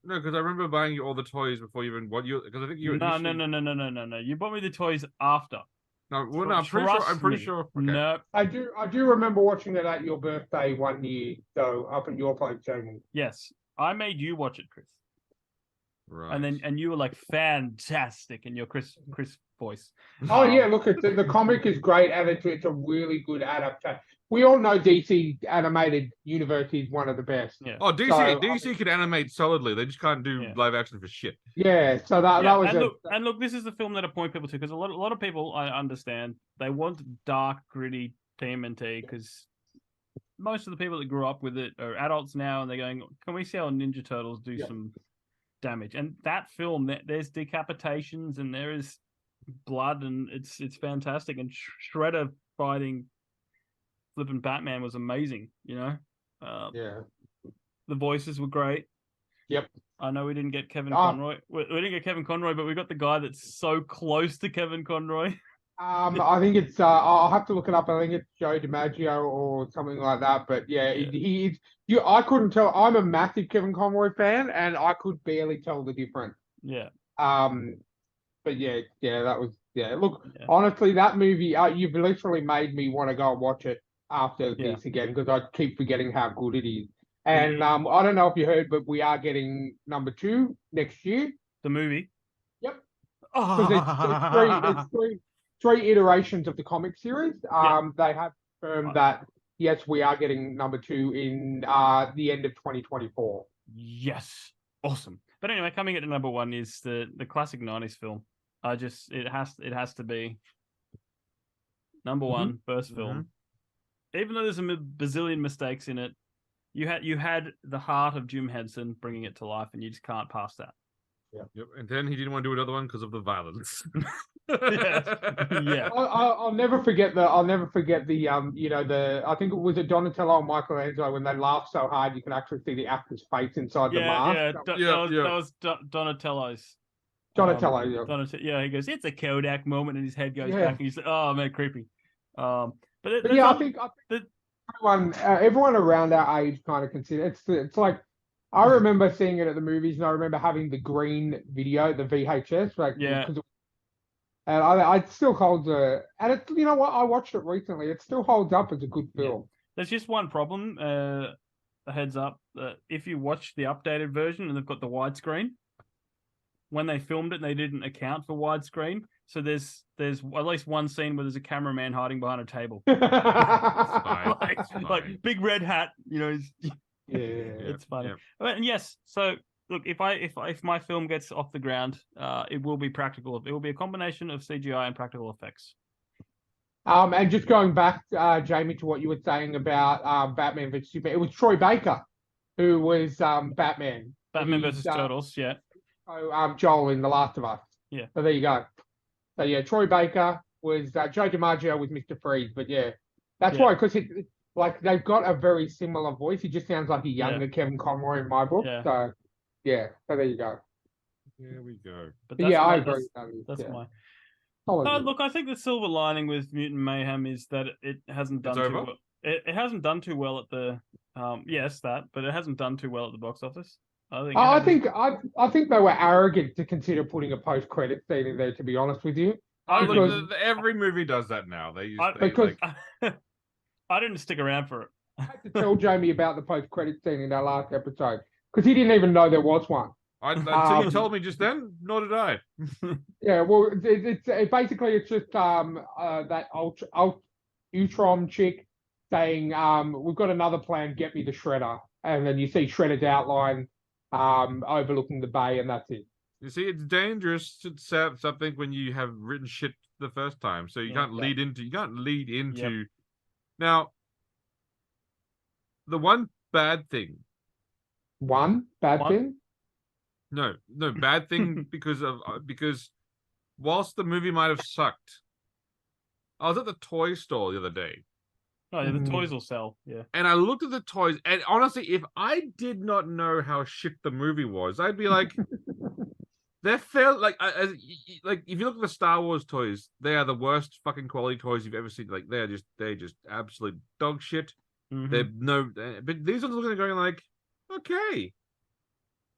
No, because I remember buying you all the toys before you even because I think you. No. You bought me the toys after. No, well, no, I'm pretty sure. Okay. No, I do remember watching that at your birthday one year, though, up at your place, Jamie. Yes, I made you watch it, Chris. Right. And you were like fantastic in your Chris voice. Oh yeah, look, the comic is great, and it's a really good adaptation. We all know DC animated universe is one of the best. Yeah. Oh, DC can animate solidly. They just can't do live action for shit. Yeah, so that was look, this is the film that I point people to because a lot of people I understand they want dark, gritty TMNT because most of the people that grew up with it are adults now, and they're going, "Can we see our Ninja Turtles do some damage?" And that film, there's decapitations and there is blood, and it's fantastic. And Shredder fighting flipping Batman was amazing. The voices were great. Yep. I know we didn't get Kevin Conroy. We didn't get Kevin Conroy, but we got the guy that's so close to Kevin Conroy. I think it's I'll have to look it up. I think it's Joe DiMaggio or something like that. But I couldn't tell. I'm a massive Kevin Conroy fan, and I could barely tell the difference. Yeah. But that was Look, honestly, that movie, you've literally made me want to go and watch it after this again because I keep forgetting how good it is. And I don't know if you heard, but we are getting number 2 next year. The movie. Yep. Because it's three iterations of the comic series. They have confirmed that yes, we are getting number 2 in the end of 2024. Yes, awesome. But anyway, coming at number 1 is the classic 90s film. It has to be number 1 first film. Even though there's a bazillion mistakes in it, you had the heart of Jim Henson bringing it to life, and you just can't pass that. Yep. And then he didn't want to do another one because of the violence. Yeah. I'll never forget the I think it was Donatello and Michelangelo when they laughed so hard you can actually see the actor's face inside the mask. That was Donatello's. Donatello, Yeah, he goes, it's a Kodak moment, and his head goes back, and he's like, oh man, creepy. I think everyone around our age kind of consider it's like I remember seeing it at the movies, and I remember having the green video, the VHS, and I still holds and it, you know what, I watched it recently. It still holds up as a good film. Yeah. There's just one problem. A heads up that if you watch the updated version and they've got the widescreen, when they filmed it, they didn't account for widescreen. So there's at least one scene where there's a cameraman hiding behind a table, like big red hat. It's funny. Yeah. And yes, so look, if my film gets off the ground, it will be practical. It will be a combination of CGI and practical effects. And just going back, Jamie, to what you were saying about Batman vs Superman, it was Troy Baker who was Batman. Batman versus Turtles, yeah. Joel in The Last of Us. Yeah. So there you go. So yeah, Troy Baker was Joe DiMaggio was Mr. Freeze, but yeah, that's why, because they've got a very similar voice. He just sounds like a younger Kevin Conroy in my book. Yeah. So yeah, so there you go. There we go. But I agree. That's my. Look, I think the silver lining with Mutant Mayhem is that it hasn't done too well. It hasn't done too well at the but it hasn't done too well at the box office. I think they were arrogant to consider putting a post-credit scene in there. To be honest with you, every movie does that now. I didn't stick around for it. I had to tell Jamie about the post-credit scene in our last episode because he didn't even know there was one. Until you told me just then, nor did I. Yeah, well, it's basically it's just that Ultron chick saying, "We've got another plan. Get me the Shredder," and then you see Shredder's outline overlooking the bay, and that's it. You see, it's dangerous to say something when you have written shit the first time, so you can't lead into. Yep. Now, the one bad thing. One bad thing. No, bad thing because whilst the movie might have sucked, I was at the toy store the other day. Oh, yeah, the toys will sell, yeah. And I looked at the toys, and honestly, if I did not know how shit the movie was, I'd be like, they felt like if you look at the Star Wars toys, they are the worst fucking quality toys you've ever seen. Like they're just absolute dog shit. Mm-hmm. But these ones looking at going like, okay,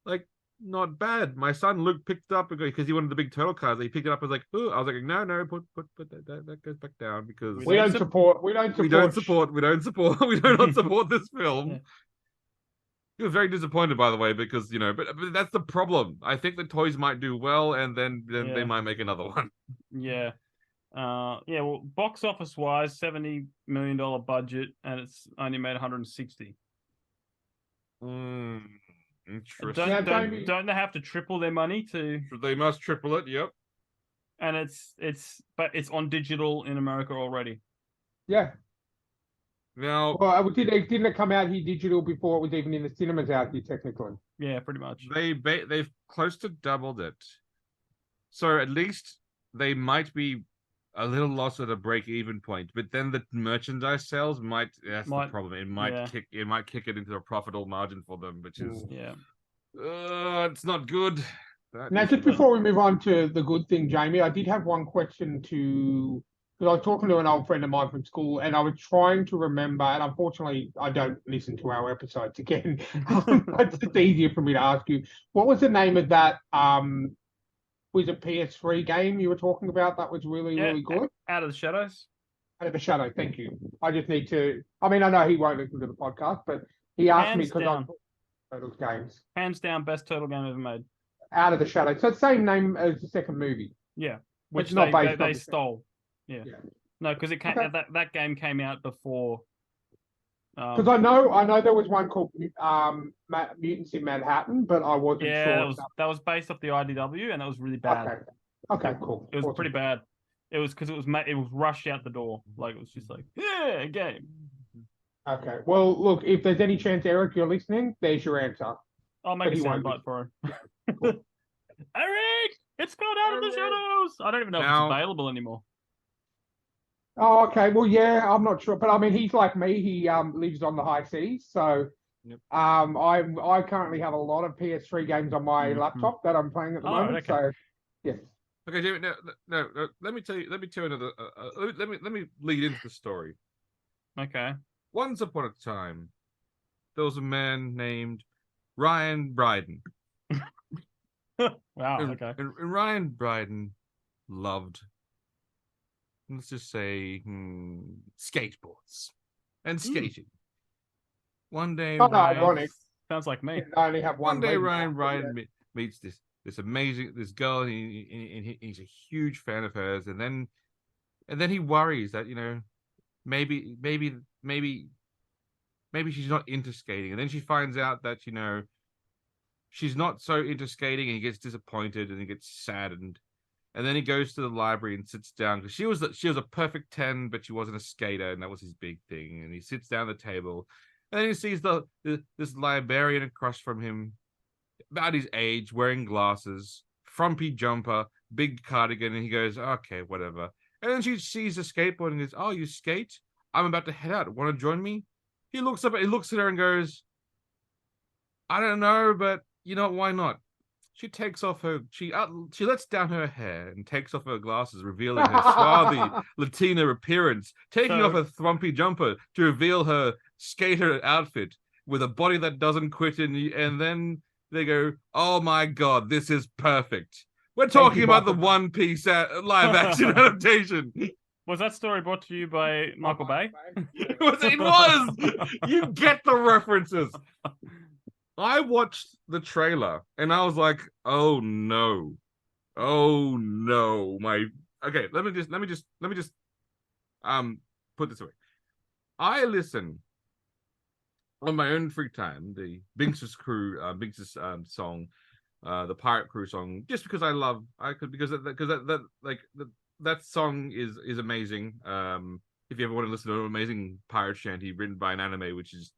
like. Not bad. My son Luke picked it up because he wanted the big turtle cars. He picked it up and was like, "Oh," I was like, "No, put that goes back down because we don't support this film." Yeah. He was very disappointed, by the way, because but that's the problem. I think the toys might do well, and then they might make another one. Yeah. Well, box office wise, $70 million budget, and it's only made 160. Interesting. Don't they have to triple their money to? They must triple it. Yep. And but it's on digital in America already. Yeah. Now, well, didn't it come out here digital before it was even in the cinemas out here technically? Yeah, pretty much. They've close to doubled it. So at least they might be a little loss at a break-even point, but then the merchandise sales that's the problem. It might kick it into a profitable margin for them, which is it's not good. Now, just before we move on to the good thing, Jamie, I did have one question because I was talking to an old friend of mine from school, and I was trying to remember, and unfortunately, I don't listen to our episodes again. It's just easier for me to ask you. What was the name of that? Was a PS3 game you were talking about that was really good? Out of the Shadows. Out of the Shadow, thank you. I just need to. I mean, I know he won't listen to the podcast, but he asked me because I Turtles games. Hands down, best turtle game ever made. Out of the Shadow. So it's the same name as the second movie. Yeah, which they stole. Yeah. No, because it came that game came out before. Because I know there was one called Mutants in Manhattan, but I wasn't sure. Yeah, that was based off the IDW, and that was really bad. Okay, cool. It was pretty bad. It was because it was rushed out the door. Like it was just like a game. Okay. Well, look, if there's any chance, Eric, you're listening, there's your answer. I'll make a soundbite for him. Eric, it's gone out of the shadows. I don't even know if Now- it's available anymore. Oh, okay. Well, yeah, I'm not sure, but I mean, he's like me. He lives on the high seas, so Yep. I currently have a lot of PS3 games on my Mhm. laptop that I'm playing at the Oh, moment. okay. So, yes. Okay, Jamie. No. Let me tell you. Let me tell you another. Let me lead into the story. Okay. Once upon a time, there was a man named Ryan Bryden. Wow. And, Okay. and Ryan Bryden loved, let's just say, skateboards and skating. One day, Not Ryan, ironic. Sounds like me. I only have one day leg Ryan now, but Bryden meets this amazing girl. And he's a huge fan of hers, and then he worries that maybe she's not into skating, and then she finds out that she's not so into skating, and he gets disappointed and he gets saddened. And then he goes to the library and sits down because she was a perfect 10, but she wasn't a skater, and that was his big thing. And he sits down at the table, and then he sees this librarian across from him, about his age, wearing glasses, frumpy jumper, big cardigan, and he goes, "Okay, whatever." And then she sees the skateboard and goes, "Oh, you skate? I'm about to head out. Want to join me?" He looks at her and goes, "I don't know, but why not?" She takes off she lets down her hair and takes off her glasses, revealing her swarthy Latina appearance, taking off her thrumpy jumper to reveal her skater outfit with a body that doesn't quit. And then they go, "Oh my God, this is perfect." We're talking about the One Piece live action adaptation. Was that story brought to you by Michael Bay? It was. You get the references. I watched the trailer and I was like, "Oh no, my." Okay, let me just put this away. I listen on my own free time the Binks's crew, Binks's song, the Pirate Crew song, just because that song is amazing. If you ever want to listen to an amazing pirate shanty written by an anime, which is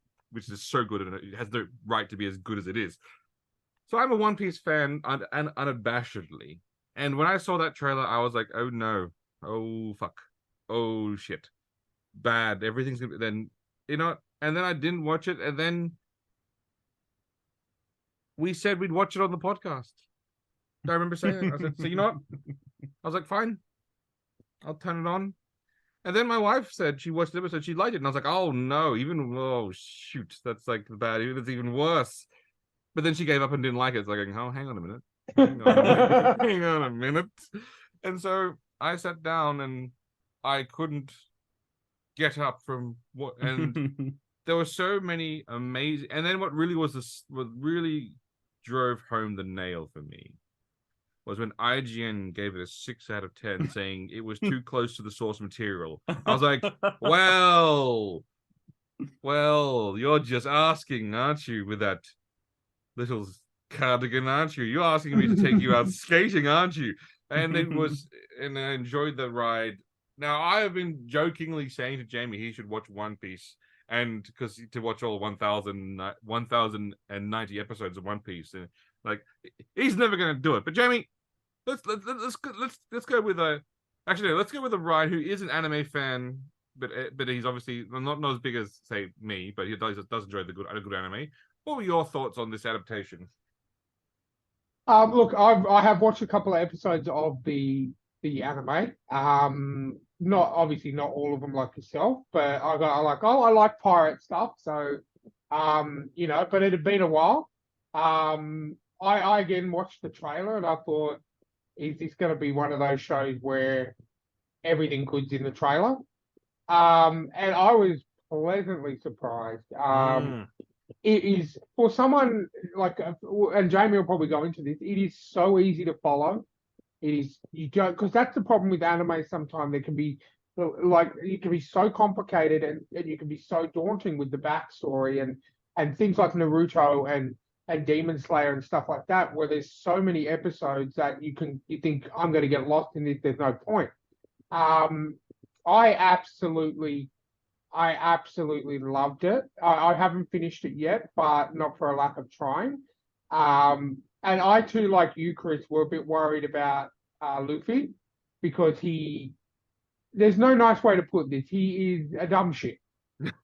so good, and it has no right to be as good as it is. So I'm a One Piece fan unabashedly. And when I saw that trailer, I was like, "Oh no. Oh fuck. Oh shit. Bad. Everything's gonna be then, and then I didn't watch it, and then we said we'd watch it on the podcast. I remember saying that. I said, "So you know what?" I was like, "Fine. I'll turn it on." And then my wife said she watched the episode, she liked it, and I was like, "Oh no, oh shoot, that's like bad. It's even worse." But then she gave up and didn't like it. It's like, "Oh, hang on a minute, hang on a minute." And so I sat down and I couldn't get up from what. And there were so many amazing. And then what really drove home the nail for me was when IGN gave it a 6 out of 10, saying it was too close to the source material. I was like, well, you're just asking, aren't you, with that little cardigan, aren't you? You're asking me to take you out skating, aren't you? And and I enjoyed the ride. Now, I have been jokingly saying to Jamie he should watch One Piece, and because to watch all 1,090 episodes of One Piece, and like he's never going to do it. But Jamie, let's go with let's go with a Ryan who is an anime fan, but he's obviously not as big as say me, but he does enjoy a good anime. What were your thoughts on this adaptation? Look, I have watched a couple of episodes of the anime. Not all of them like yourself, but I like pirate stuff. So, but it had been a while. I again watched the trailer and I thought, is this going to be one of those shows where everything good's in the trailer? And I was pleasantly surprised. It is for someone like, and Jamie will probably go into this. It is so easy to follow. It is because that's the problem with anime. Sometimes it can be so complicated and you can be so daunting with the backstory and things like Naruto and Demon Slayer and stuff like that, where there's so many episodes that you think I'm going to get lost in this. There's no point. I absolutely loved it. I haven't finished it yet, but not for a lack of trying. And I too, like you, Chris, were a bit worried about Luffy because there's no nice way to put this. He is a dumb shit.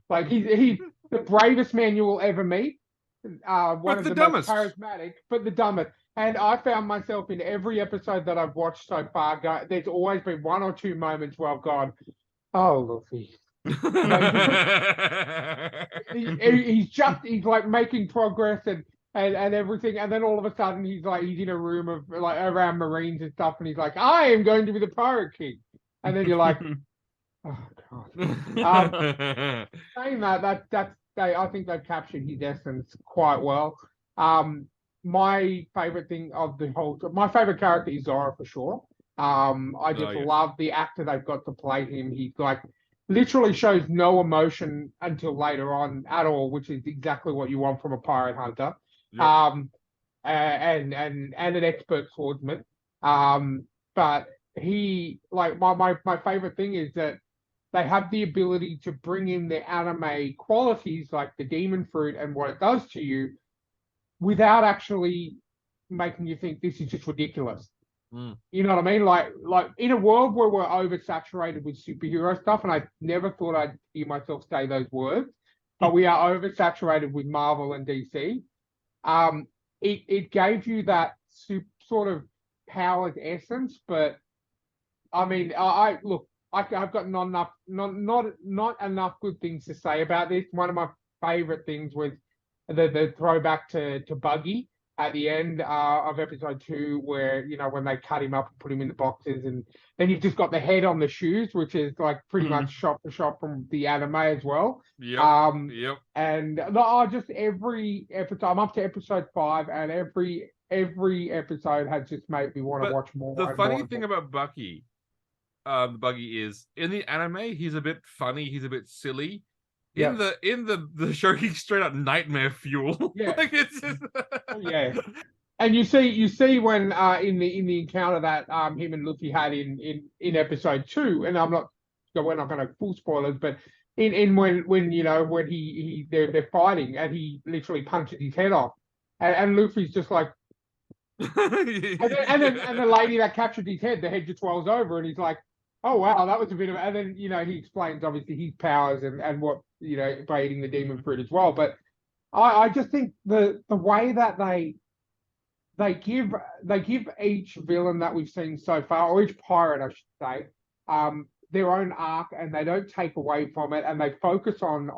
Like he's the bravest man you will ever meet. One But of the the dumbest. most charismatic, but the dumbest. And I found myself in every episode that I've watched so far. There's always been one or two moments where I've gone, "Oh, Luffy." He's like making progress and everything, and then all of a sudden he's in a room of like around Marines and stuff, and he's like, "I am going to be the Pirate King," and then you're like, "Oh God." Saying I think they've captured his essence quite well. My favorite thing of my favorite character is Zoro for sure. I just yes. love the actor they've got to play him. He's like literally shows no emotion until later on at all, which is exactly what you want from a pirate hunter. Yep. And an expert swordsman. But he like my favorite thing is that they have the ability to bring in the anime qualities like the demon fruit and what it does to you without actually making you think this is just ridiculous. You know what I mean? Like in a world where we're oversaturated with superhero stuff, and I never thought I'd hear myself say those words, but we are oversaturated with Marvel and DC. It gave you that sort of powered essence, but I mean, I look, I've got not enough good things to say about this. One of my favorite things was the throwback to Buggy at the end of episode 2, where when they cut him up and put him in the boxes, and then you've just got the head on the shoes, which is like pretty much shot for shot from the anime as well. Yep. And just every episode, I'm up to episode 5, and every episode has just made me want to watch more. The funny thing about Buggy is in the anime he's a bit funny, he's a bit silly. In the show, he's straight up nightmare fuel. Yeah. Like it's just... Yeah. And you see when in the encounter that him and Luffy had in episode 2, and we're not going to full spoilers, but in when they're fighting and he literally punches his head off, and Luffy's just like, and the lady that captured his head, the head just rolls over, and he's like, "Oh wow, that was a bit of," and then he explains obviously his powers and what by eating the demon fruit as well. But I just think the way that they give each villain that we've seen so far, or each pirate I should say, their own arc, and they don't take away from it, and they focus on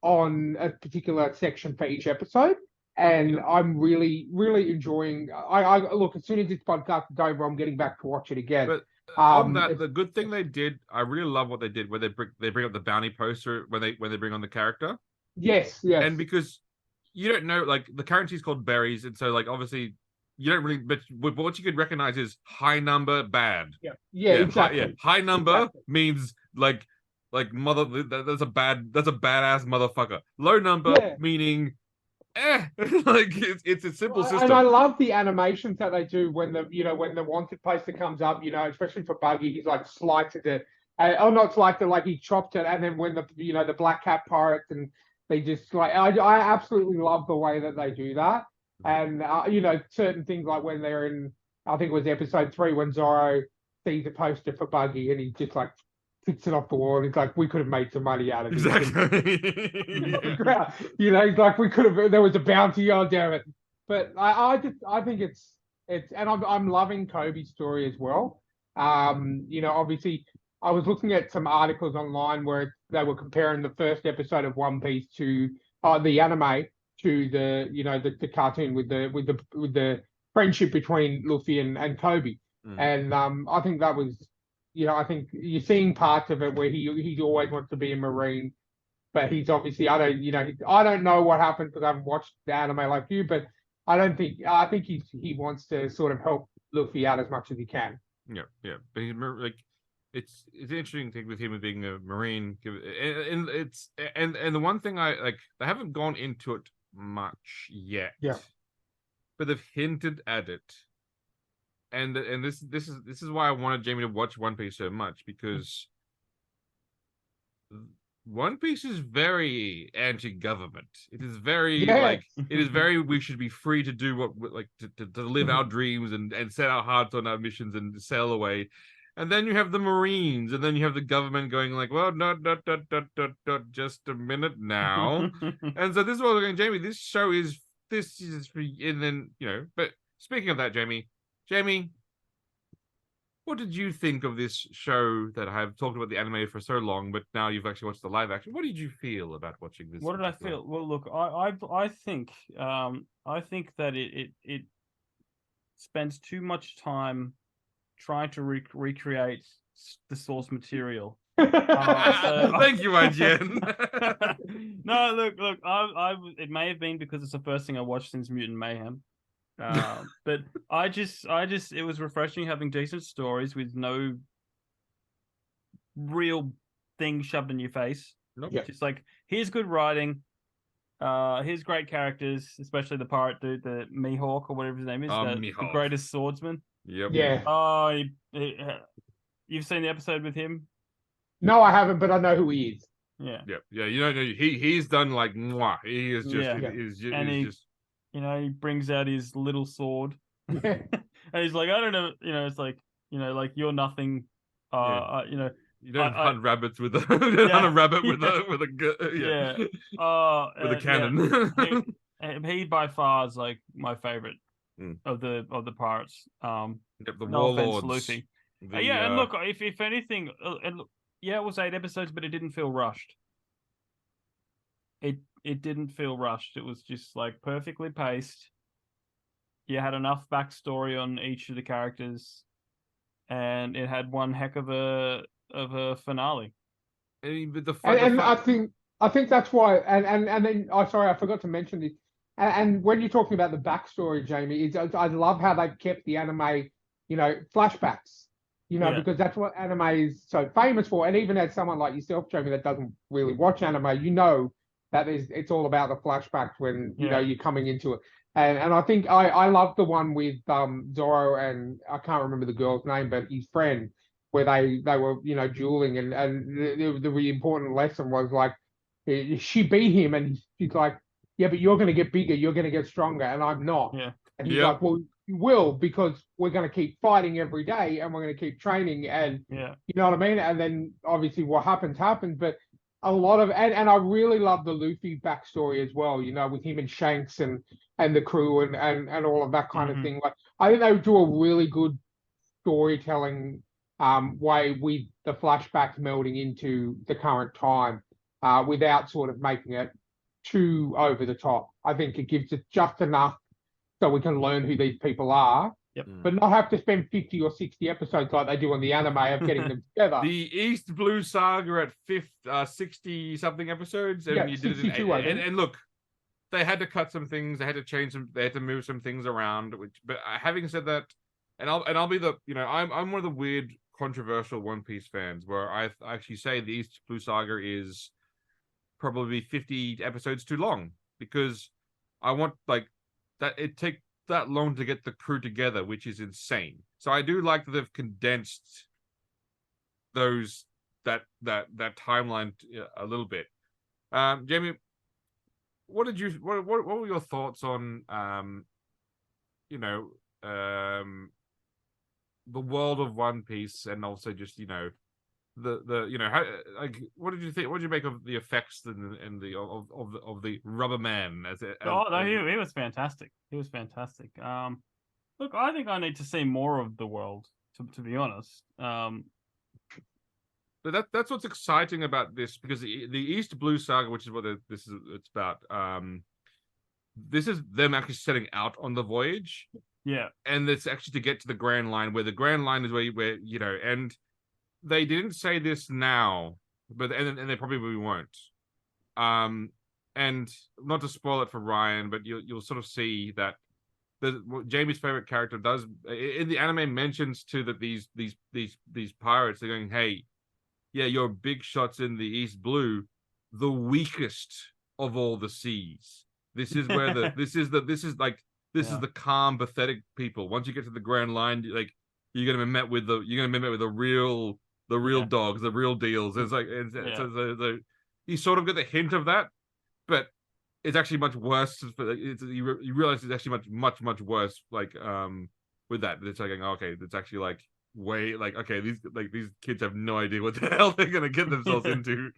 a particular section for each episode. And I'm really, really enjoying. I look, as soon as this podcast is over, I'm getting back to watch it again. But on that, the good thing they did, I really love what they did, where they bring up the bounty poster when they bring on the character. Yes. And because you don't know, like the currency is called berries, and so like obviously you don't really, but what you could recognize is high number bad. Yeah, exactly. High number means like mother. That's a badass motherfucker. Low number meaning. Like it's a simple system. And I love the animations that they do when the wanted poster comes up, especially for Buggy, he's like sliced it, or not sliced it, like he chopped it, and then when the black cat pirates, and they just I absolutely love the way that they do that. And certain things like when they're in, I think it was episode 3, when Zoro sees a poster for Buggy and he just like picks it off the wall, and he's like, we could have made some money out of it. Exactly. He's like, we could have, there was a bounty, oh damn it. But I think it's and I'm loving Kobe's story as well. Obviously I was looking at some articles online where they were comparing the first episode of One Piece to the anime to the cartoon with the friendship between Luffy and Kobe. And I think that was, I think you're seeing parts of it where he always wants to be a Marine, but he's obviously, I don't know what happened because I haven't watched the anime like you, but I think he wants to sort of help Luffy out as much as he can. Yeah. But he's like, it's an interesting thing with him being a Marine, and it's and the one thing I like, they haven't gone into it much yet. Yeah. But they've hinted at it. And this is why I wanted Jamie to watch One Piece so much, because One Piece is very anti-government. It is very Yes. it is very we should be free to do what like to live our dreams and set our hearts on our missions and sail away. And then you have the Marines, and then you have the government going like, well, not just a minute now. And so this is what we're going, Jamie. This is and then But speaking of that, Jamie, what did you think of this show that I've talked about the anime for so long, but now you've actually watched the live action? What did you feel about watching this? What did I feel? Well, look, I think that it spends too much time trying to recreate the source material. Thank you, IGN. No, look, it may have been because it's the first thing I watched since Mutant Mayhem. But I just it was refreshing having decent stories with no real thing shoved in your face. Nope. Yeah. Just like, here's good writing, here's great characters, especially the pirate dude, the Mihawk or whatever his name is, the Mihawk. greatest swordsman. Yep. Yeah. Oh, you've seen the episode with him? No, I haven't, but I know who he is. Yeah. Yep. Yeah. He's done like mwah. He is just Yeah. He brings out his little sword. Yeah. And he's like, I don't know, it's like, like, you're nothing. You don't hunt rabbits with a hunt a rabbit with a cannon. He by far is like my favorite of the pirates. The No offense, warlords. Luffy. And look, if anything, it was 8 episodes, but it didn't feel rushed. It didn't feel rushed. It was just like perfectly paced. You had enough backstory on each of the characters, and it had one heck of a finale. I think that's why. And then sorry, I forgot to mention this. And when you're talking about the backstory, Jamie, I love how they've kept the anime, flashbacks. Because that's what anime is so famous for. And even as someone like yourself, Jamie, that doesn't really watch anime, that it's all about the flashbacks when you're coming into it. And I think I love the one with Zoro and I can't remember the girl's name, but his friend, where they were dueling, and the really important lesson was like, she beat him and she's like, yeah, but you're going to get bigger, you're going to get stronger, and I'm not. Yeah. And he's like, well, you will, because we're going to keep fighting every day and we're going to keep training, and you know what I mean? And then obviously what happens, but a lot of, and I really love the Luffy backstory as well, with him and Shanks and the crew and all of that kind of thing. Like, I think they do a really good storytelling way with the flashbacks melding into the current time, without sort of making it too over the top. I think it gives it just enough so we can learn who these people are, but not have to spend 50 or 60 episodes like they do on the anime of getting them together. The East Blue Saga at 60 something episodes, and you did it in 8. And look, they had to cut some things, they had to change some, they had to move some things around. But having said that, and I'll be the I'm one of the weird controversial One Piece fans where I actually say the East Blue Saga is probably 50 episodes too long, because I want like that it take that long to get the crew together, which is insane. So I do like that they've condensed that timeline a little bit. Jamie, what were your thoughts on the world of One Piece, and also just how, like, what did you think? What did you make of the effects and the rubber man he was fantastic. He was fantastic. Look, I think I need to see more of the world, to be honest. But that's what's exciting about this, because the East Blue Saga, which is what it's about, this is them actually setting out on the voyage. Yeah. And it's actually to get to the Grand Line, where the Grand Line is where and they didn't say this now, but and they probably won't. And not to spoil it for Ryan, but you'll sort of see that Jamie's favorite character does in the anime mentions too that these pirates are going, hey, yeah, you're big shots in the East Blue, the weakest of all the seas. This is where this is the calm, pathetic people. Once you get to the Grand Line, you're gonna be met with the real dogs, the real deals. It's like you sort of get the hint of that, but it's actually much worse. You realize it's actually much worse. Like with that, it's like okay, it's actually like way like okay, these kids have no idea what the hell they're gonna get themselves into.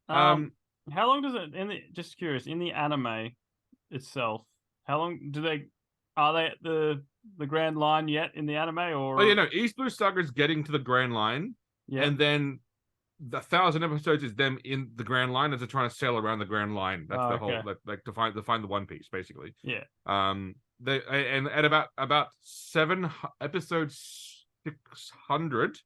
How long does it just curious in the anime itself? How long are they at the Grand Line yet in the anime or? Oh yeah, no, East Blue Saga is getting to the Grand Line, and then the 1,000 episodes is them in the Grand Line as they're trying to sail around the Grand Line. That's the whole like to find the One Piece basically. Yeah. They and at about 7 episodes 600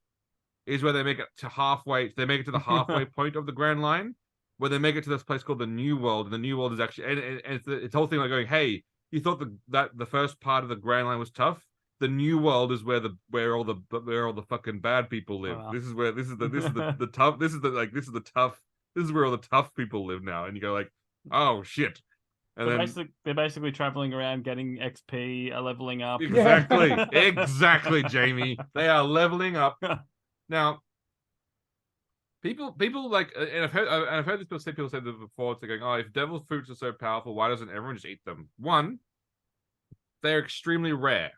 is where they make it to halfway. They make it to the halfway point of the Grand Line, where they make it to this place called the New World, and the New World is actually and it's the whole thing like going, hey, you thought that the first part of the Grand Line was tough. The New World is where all the fucking bad people live. Wow. This is the tough. This is where all the tough people live now. And you go like, oh shit. And they're basically traveling around getting XP, leveling up. Exactly, Jamie. They are leveling up. Now, people like, and I've heard this people say this before. It's like, oh, if devil fruits are so powerful, why doesn't everyone just eat them? One, they're extremely rare.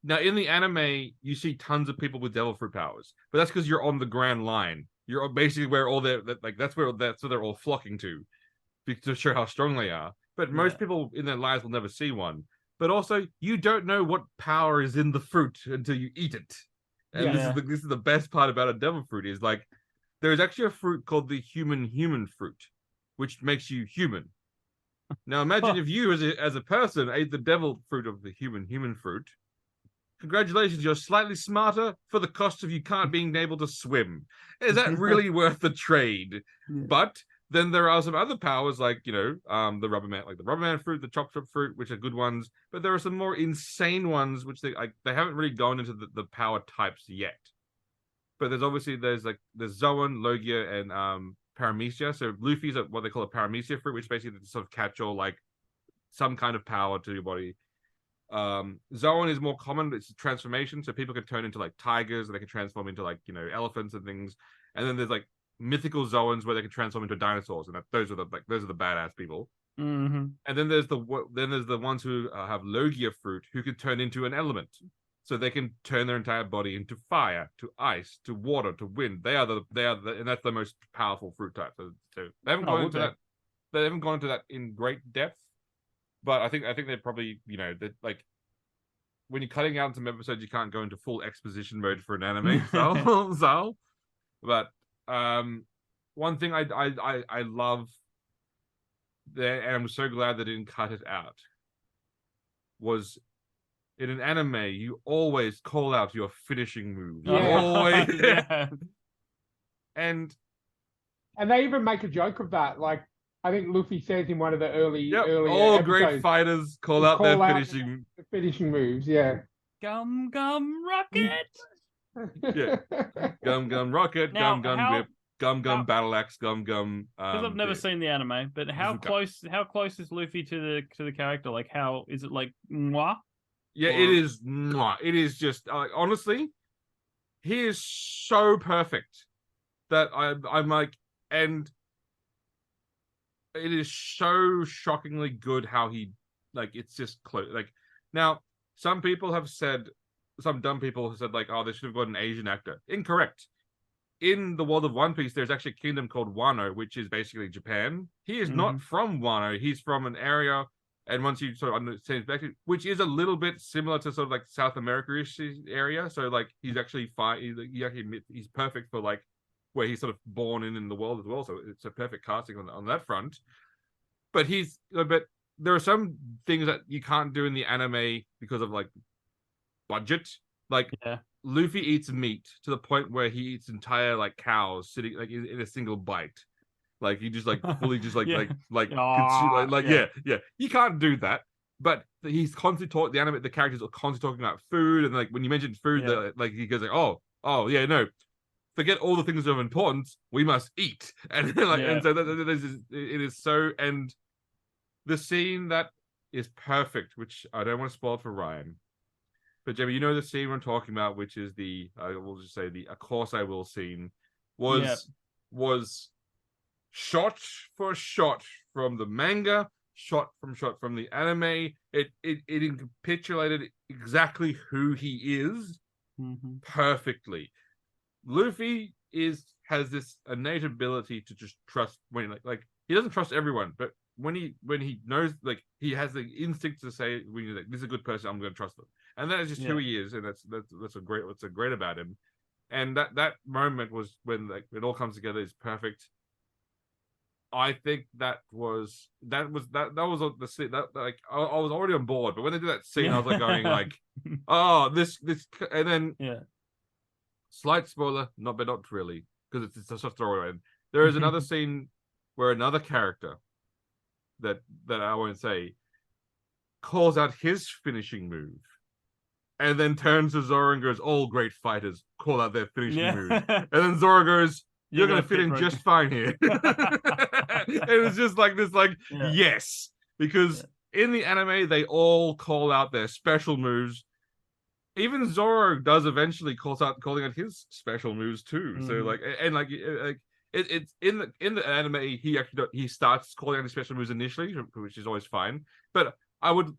Now, in the anime, you see tons of people with devil fruit powers, but that's because you're on the Grand Line. You're basically where all that's where they're all flocking to show how strong they are. But most people in their lives will never see one. But also, you don't know what power is in the fruit until you eat it. And this is the best part about a devil fruit is like there's actually a fruit called the human fruit, which makes you human. Now imagine if you as a person ate the devil fruit of the human fruit. Congratulations, you're slightly smarter for the cost of you can't being able to swim. Is that really worth the trade? But then there are some other powers like, the rubber man fruit, the chocolate fruit, which are good ones. But there are some more insane ones, which they haven't really gone into the power types yet. But there's Zoan, Logia, and Paramecia. So Luffy's what they call a Paramecia fruit, which is basically to sort of catch all like some kind of power to your body. Zoan is more common. It's a transformation, so people can turn into like tigers, and they can transform into like elephants and things. And then there's like mythical Zoans where they can transform into dinosaurs, and those are the badass people. Mm-hmm. And then there's the ones who have Logia fruit, who can turn into an element, so they can turn their entire body into fire, to ice, to water, to wind. They are and that's the most powerful fruit type. So they haven't gone into that. They haven't gone into that in great depth. But I think they're probably, that like when you're cutting out some episodes, you can't go into full exposition mode for an anime. So, but one thing I love there, and I'm so glad they didn't cut it out, was in an anime you always call out your finishing move. Always, and they even make a joke of that, like. I think Luffy says in one of the early all episodes, great fighters call out their finishing moves. Yeah. Gum rocket. Yeah. Gum rocket. Now, gum whip. Gum battle axe. Gum. Because I've never seen the anime, but how close is Luffy to the character? Like, how is it like mwah? Yeah, it is mwah. It is just honestly, he is so perfect that I'm like, and it is so shockingly good how he it's just close. Like now, some dumb people have said like, oh, they should have got an Asian actor. Incorrect. In the world of One Piece, there's actually a kingdom called Wano, which is basically Japan. He is not from Wano. He's from an area, and once you sort of understand which is a little bit similar to sort of like South America-ish area. So like he's actually fine. He's perfect for like where he's sort of born in the world as well. So it's a perfect casting on that front. But there are some things that you can't do in the anime because of like budget. Like Luffy eats meat to the point where he eats entire like cows sitting like in a single bite. Like he just like fully just like You can't do that. But he's constantly the characters are constantly talking about food, and like when you mentioned food, like he goes like, oh yeah, no. Forget all the things of importance. We must eat, and and so it is so. And the scene that is perfect, which I don't want to spoil for Ryan, but Jamie, you know the scene I'm talking about, which is we'll just say the "Of course I will" scene, was shot for shot from the manga, shot from the anime. It encapsulated exactly who he is perfectly. Luffy has this innate ability to just trust when like he doesn't trust everyone, but when he knows, like, he has the instinct to say, when you're like, this is a good person, I'm going to trust them, and that is just who he is, and that's what's so great about him. And that moment was when, like, it all comes together is perfect. I think that was the scene that, like, I was already on board, but when they did that scene, I was like going like, oh, this, and then slight spoiler, but not really, because it's just a throwaway. There is another scene where another character that I won't say calls out his finishing move, and then turns to Zoro and goes, "All great fighters call out their finishing move," and then Zoro goes, "You're gonna fit in just fine here." It was just like this, like, yes, because in the anime they all call out their special moves. Even Zoro does eventually calling out his special moves too. So like, and like it's in the anime he starts calling out his special moves initially, which is always fine. But I think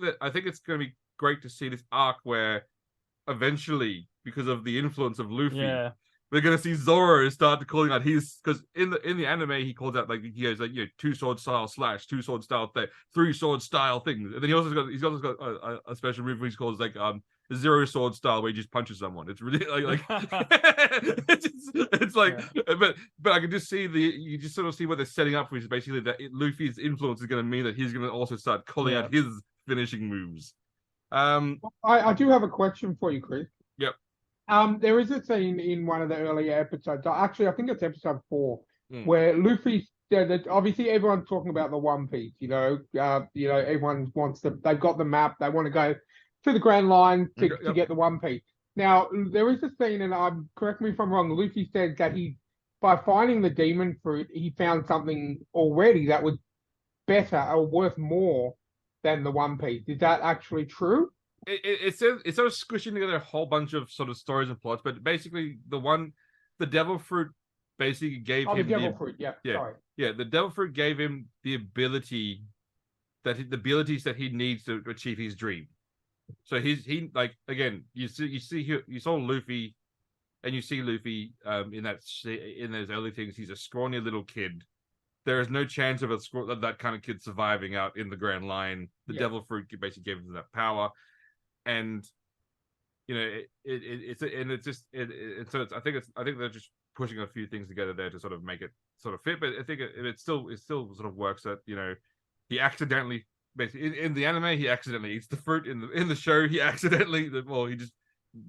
it's going to be great to see this arc where eventually, because of the influence of Luffy, we're going to see Zoro start calling out his, because in the anime he calls out, like, he has, like, two sword style slash, two sword style thing, three sword style things, and then he's also got a special move which he calls, like, zero sword style, where he just punches someone. It's really like it's like, but I can just see you just sort of see what they're setting up, which is basically that Luffy's influence is going to mean that he's going to also start calling out his finishing moves. I do have a question for you, Chris. Yep. There is a scene in one of the earlier episodes. Actually, I think it's episode 4, where Luffy. Obviously, everyone's talking about the One Piece. Everyone wants to. They've got the map. They want to go to the Grand Line to get the One Piece. Now, there is a scene, and correct me if I'm wrong. Luffy said that by finding the demon fruit, he found something already that was better or worth more than the One Piece. Is that actually true? It's sort of squishing together a whole bunch of sort of stories and plots, but basically the devil fruit basically gave him the devil fruit. The devil fruit gave him the abilities that he needs to achieve his dream. So he like, again, you saw Luffy, and you see Luffy in those early things. He's a scrawny little kid. There is no chance of that kind of kid surviving out in the Grand Line. The devil fruit basically gave him that power. And I think they're just pushing a few things together there to sort of make it sort of fit. But I think it still sort of works that he accidentally, basically in the anime, he accidentally eats the fruit. In the show, he he just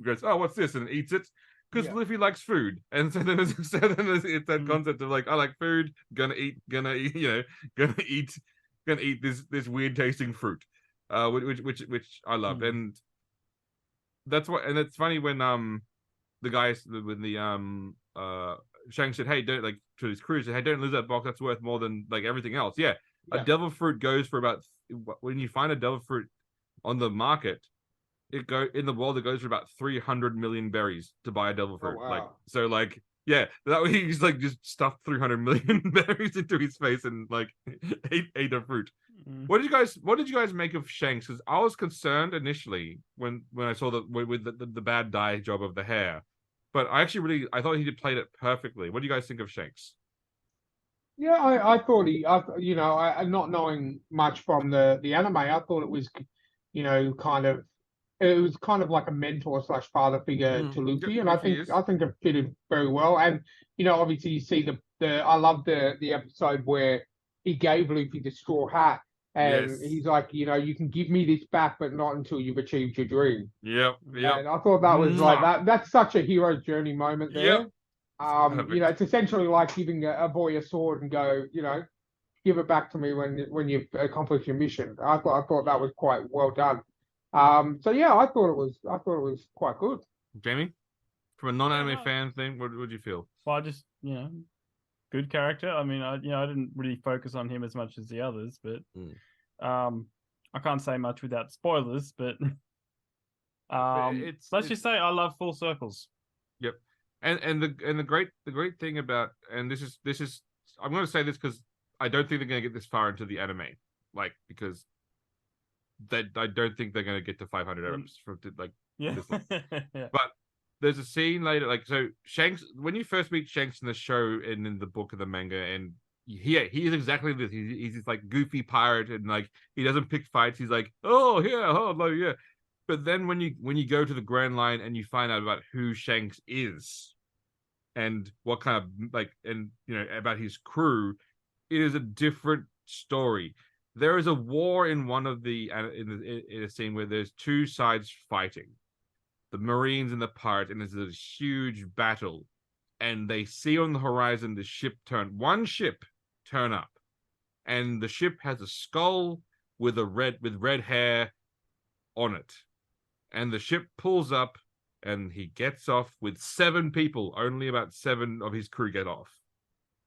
goes, "Oh, what's this?" and eats it because Luffy likes food. And so then it's that concept of like, I like food, gonna eat this weird tasting fruit. Which I loved, and that's what. And it's funny when Shanks said, "Hey, don't," like, to his crew, said, "Hey, don't lose that box. That's worth more than like everything else." A devil fruit goes for about, when you find a devil fruit on the market, it goes for about 300 million berries to buy a devil fruit. Oh, wow. Like, so, like, that way he's like just stuffed 300 million berries into his face and like ate a fruit. What did you guys make of Shanks? Because I was concerned initially when I saw the bad dye job of the hair, but I thought he played it perfectly. What do you guys think of Shanks? Yeah, I thought not knowing much from the anime, I thought it was, it was kind of like a mentor / father figure to Luffy, and I think it fitted very well. And obviously you see I love the episode where he gave Luffy the straw hat, and he's like, you can give me this back, but not until you've achieved your dream. Yep. And I thought that was like that. That's such a hero's journey moment there. It's essentially like giving a boy a sword and go, give it back to me when you've accomplished your mission. I thought that was quite well done. I thought it was quite good. Jamie, from a non-anime fan thing, what would you feel? Well, I just, good character. I mean, I didn't really focus on him as much as the others, but I can't say much without spoilers. But let's just say I love full circles. Yep, and the great thing about, and this is I'm going to say this because I don't think they're going to get this far into the anime, like because I don't think they're going to get to 500 episodes for like Yeah. this long. Yeah. But there's a scene later, like so Shanks when you first meet Shanks in the show and in the book of the manga, and he is exactly this. He's this like goofy pirate, and like he doesn't pick fights. He's like, oh yeah, oh like, yeah. But then when you go to the Grand Line and you find out about who Shanks is, and what kind of like, and you know about his crew, it is a different story. There is a war in one of the in a scene where there's two sides fighting, the Marines and the pirates, and there's a huge battle, and they see on the horizon one ship turn up, and the ship has a skull with red hair on it, and the ship pulls up, and he gets off with 7 people. Only about 7 of his crew get off,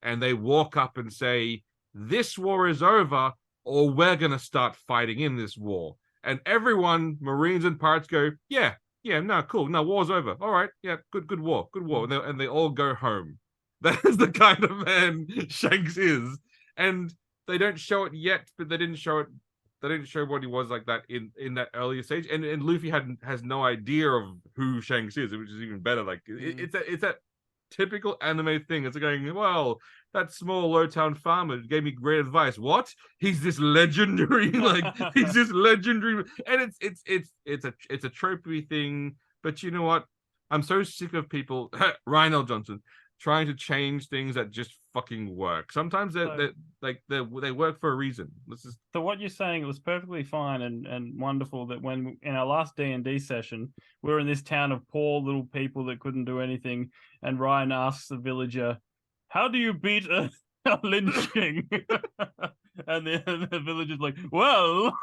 and they walk up and say, "This war is over, or we're gonna start fighting in this war." And everyone, Marines and pirates, go, "Yeah, no, cool, no, war's over. All right, yeah, good war. And they all go home. That is the kind of man Shanks is, and they don't show it yet, but they didn't show it. They didn't show what he was like that in that earlier stage, and Luffy has no idea of who Shanks is, which is even better. Like it's that typical anime thing. It's going, well, that small low town farmer gave me great advice. What? He's this legendary, like he's this legendary, and it's a tropey thing. But you know what? I'm so sick of people, Ryan L. Johnson, trying to change things that just fucking work. Sometimes they work for a reason. So what you're saying, it was perfectly fine and wonderful that when in our last D&D session, we were in this town of poor little people that couldn't do anything, and Ryan asks the villager, "How do you beat a lynching?" and the villager's like, "Well,"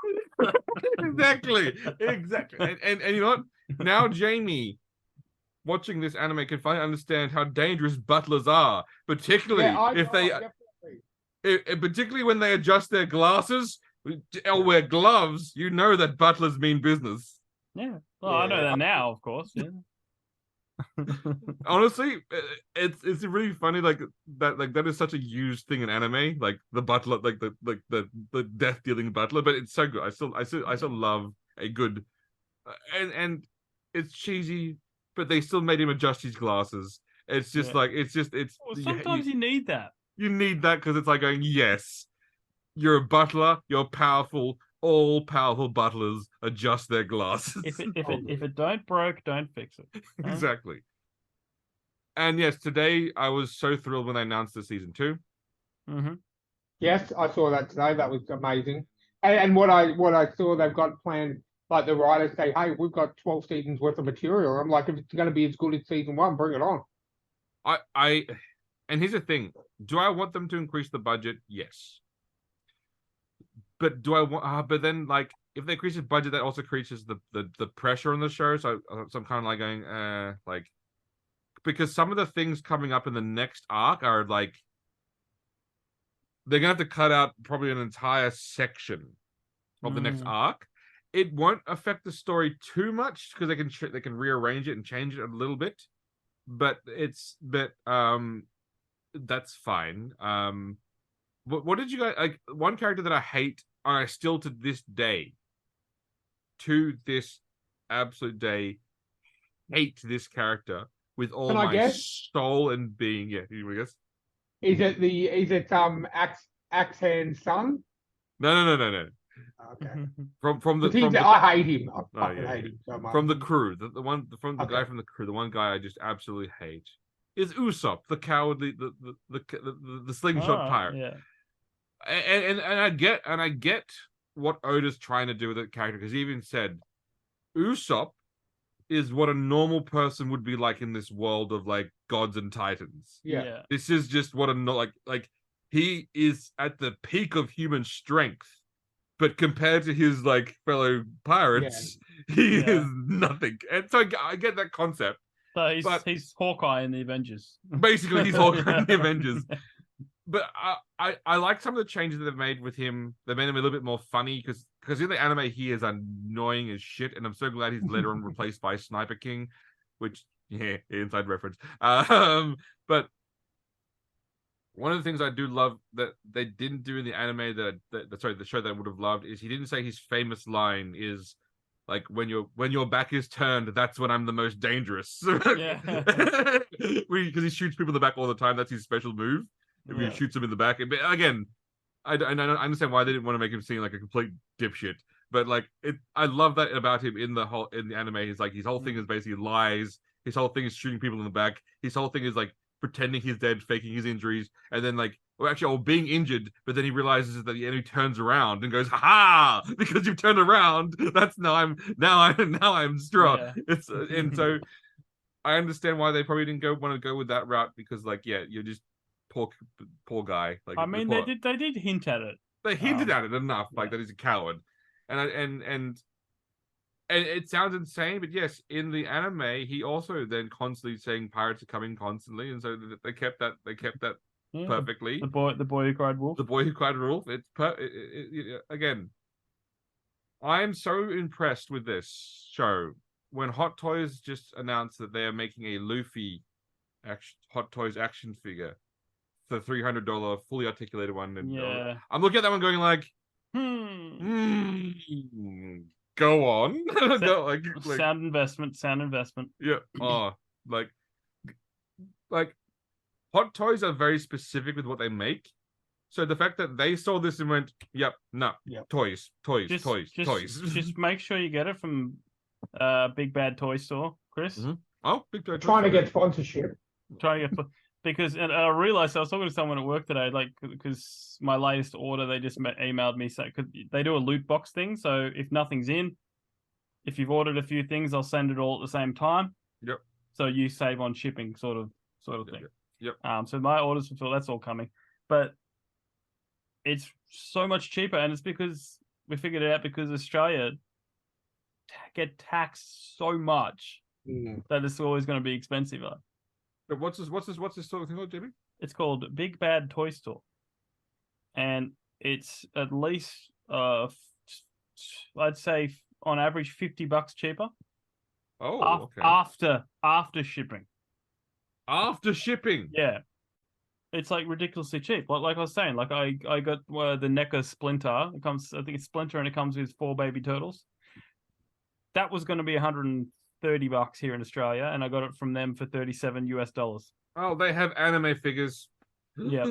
exactly, and you know what? Now Jamie, watching this anime, can finally understand how dangerous butlers are, particularly particularly when they adjust their glasses or wear gloves. You know that butlers mean business. Yeah, well, I know that now, of course. Yeah. Honestly, it's really funny, like that is such a used thing in anime, like the butler, like the death dealing butler. But it's so good. I still love a good, and it's cheesy, but they still made him adjust his glasses. It's just like Well, sometimes you need that. You need that because it's like going, yes, you're a butler, you're powerful. All powerful butlers adjust their glasses. If it don't broke, don't fix it. Huh? Exactly. And yes, today I was so thrilled when they announced the season 2. Mm-hmm. Yes, I saw that today. That was amazing. And what I saw they've got planned, like the writers say, "Hey, we've got 12 seasons worth of material." I'm like, if it's going to be as good as season 1, bring it on. And here's the thing: do I want them to increase the budget? Yes. But do I want? But then, like, if they increase the budget, that also increases the pressure on the show. So I'm kind of like going, like, because some of the things coming up in the next arc are like, they're gonna have to cut out probably an entire section of the next arc. It won't affect the story too much because they can rearrange it and change it a little bit, but that's fine. What did you guys like? One character that I hate, and I still to this absolute day, hate this character with all my soul and being. Yeah, you guess. Is it Axe Hand's son? No. Okay. I hate him. I hate him so much. From the crew, the guy from the crew, the one guy I just absolutely hate is Usopp, the cowardly, the slingshot pirate. Yeah. And I get what Oda's trying to do with that character, because he even said Usopp is what a normal person would be like in this world of like gods and titans. Yeah. This is just what like he is at the peak of human strength, but compared to his like fellow pirates, he is nothing. And so I get that concept. So he's Hawkeye in the Avengers. Basically, he's Hawkeye in the Avengers. But I like some of the changes that they've made with him. They made him a little bit more funny because in the anime he is annoying as shit, and I'm so glad he's later on replaced by Sniper King, which inside reference. But One of the things I do love that they didn't do in the anime the show that I would have loved is he didn't say his famous line is like when your back is turned, that's when I'm the most dangerous. Yeah. Because he shoots people in the back all the time. That's his special move. If Yeah. he shoots them in the back. But again, I understand why they didn't want to make him seem like a complete dipshit. But like I love that about him in the anime. He's like his whole thing is basically lies. His whole thing is shooting people in the back. His whole thing is like pretending he's dead, faking his injuries, and then like, being injured, but then he realizes that the enemy turns around and goes, "Ha ha! Because you've turned around. That's now I'm strong." Yeah. It's and so I understand why they probably didn't want to go with that route because like you're just poor guy. Like I mean, they did hint at it. They hinted at it enough, like that he's a coward, and it sounds insane, but yes, in the anime, he also then constantly saying pirates are coming constantly, and so they kept that perfectly. The boy who cried wolf. The boy who cried wolf. It's again. I am so impressed with this show. When Hot Toys just announced that they are making a Luffy Hot Toys action figure, the $300 fully articulated one, and I'm looking at that one going like, go on. No, like sound investment. Yeah. Oh, like Hot Toys are very specific with what they make. So the fact that they saw this and went, toys. Just make sure you get it from Big Bad Toy Store, Chris. Mm-hmm. Oh, Big Bad. Trying to get sponsorship. Because I realized I was talking to someone at work today, like because my latest order, they just emailed me saying they do a loot box thing. So if nothing's in, if you've ordered a few things, I'll send it all at the same time. Yep. So you save on shipping, sort of thing. Yep. So my orders fulfilled. That's all coming, but it's so much cheaper, and it's because we figured it out because Australia get taxed so much that it's always going to be expensive. But what's this sort of thing called, Jimmy? It's called Big Bad Toy Store, and it's at least I'd say on average $50 cheaper. Oh, okay. After shipping. After shipping. Yeah, it's like ridiculously cheap. Like I was saying, like I got the NECA Splinter. It comes, I think it's Splinter, and it comes with 4 baby turtles. That was going to be $130 here in Australia, and I got it from them for $37. Oh, they have anime figures. Yeah.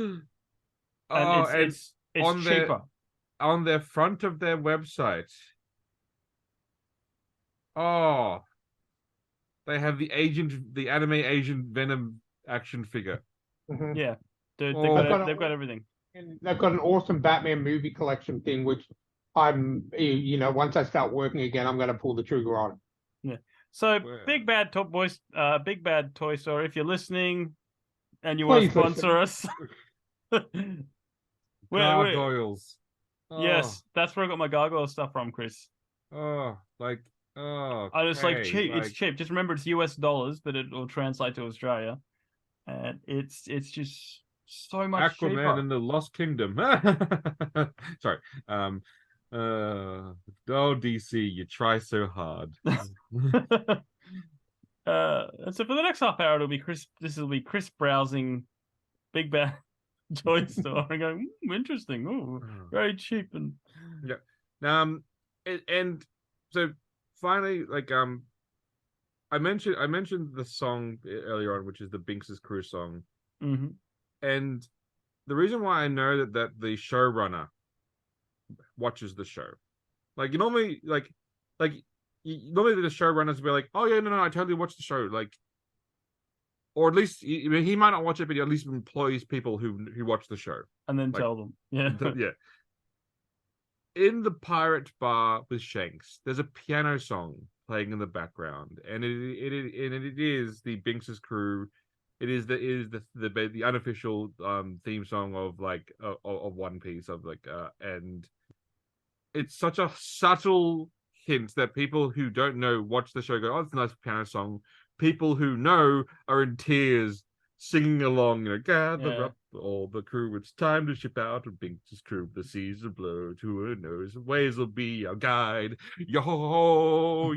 And it's cheaper. On their front of their website. Oh, they have the anime Agent Venom action figure. Mm-hmm. Yeah, they've got everything. And they've got an awesome Batman movie collection thing, which I'm, once I start working again, I'm going to pull the trigger on. Yeah. So Big Bad Toy Store, if you're listening and you want to sponsor us, Gargoyles. Yes, that's where I got my gargoyle stuff from, Chris. I just like cheap. It's cheap. Just remember, it's US dollars, but it will translate to Australia, and it's just so much Aquaman cheaper. and the Lost Kingdom. Sorry. DC, you try so hard. And so for the next half hour, it'll be Chris. This will be Chris browsing Big Bad Toy Store and going, interesting. Oh, very cheap and yeah. And so finally, like I mentioned the song earlier on, which is the Binks' Crew song, and the reason why I know that the showrunner watches the show, like normally the showrunners will be like, oh yeah, no, I totally watch the show, like, or at least he might not watch it, but he at least employs people who watch the show and then tell them, yeah. In the pirate bar with Shanks, there's a piano song playing in the background, and it is the Binks' Crew. It is the unofficial theme song of of One Piece, and it's such a subtle hint that people who don't know watch the show, go, oh, it's a nice piano song. People who know are in tears singing along, gather up all the crew, it's time to ship out of Binks' Crew, the seas will blow to her nose, waves will be our guide, yo.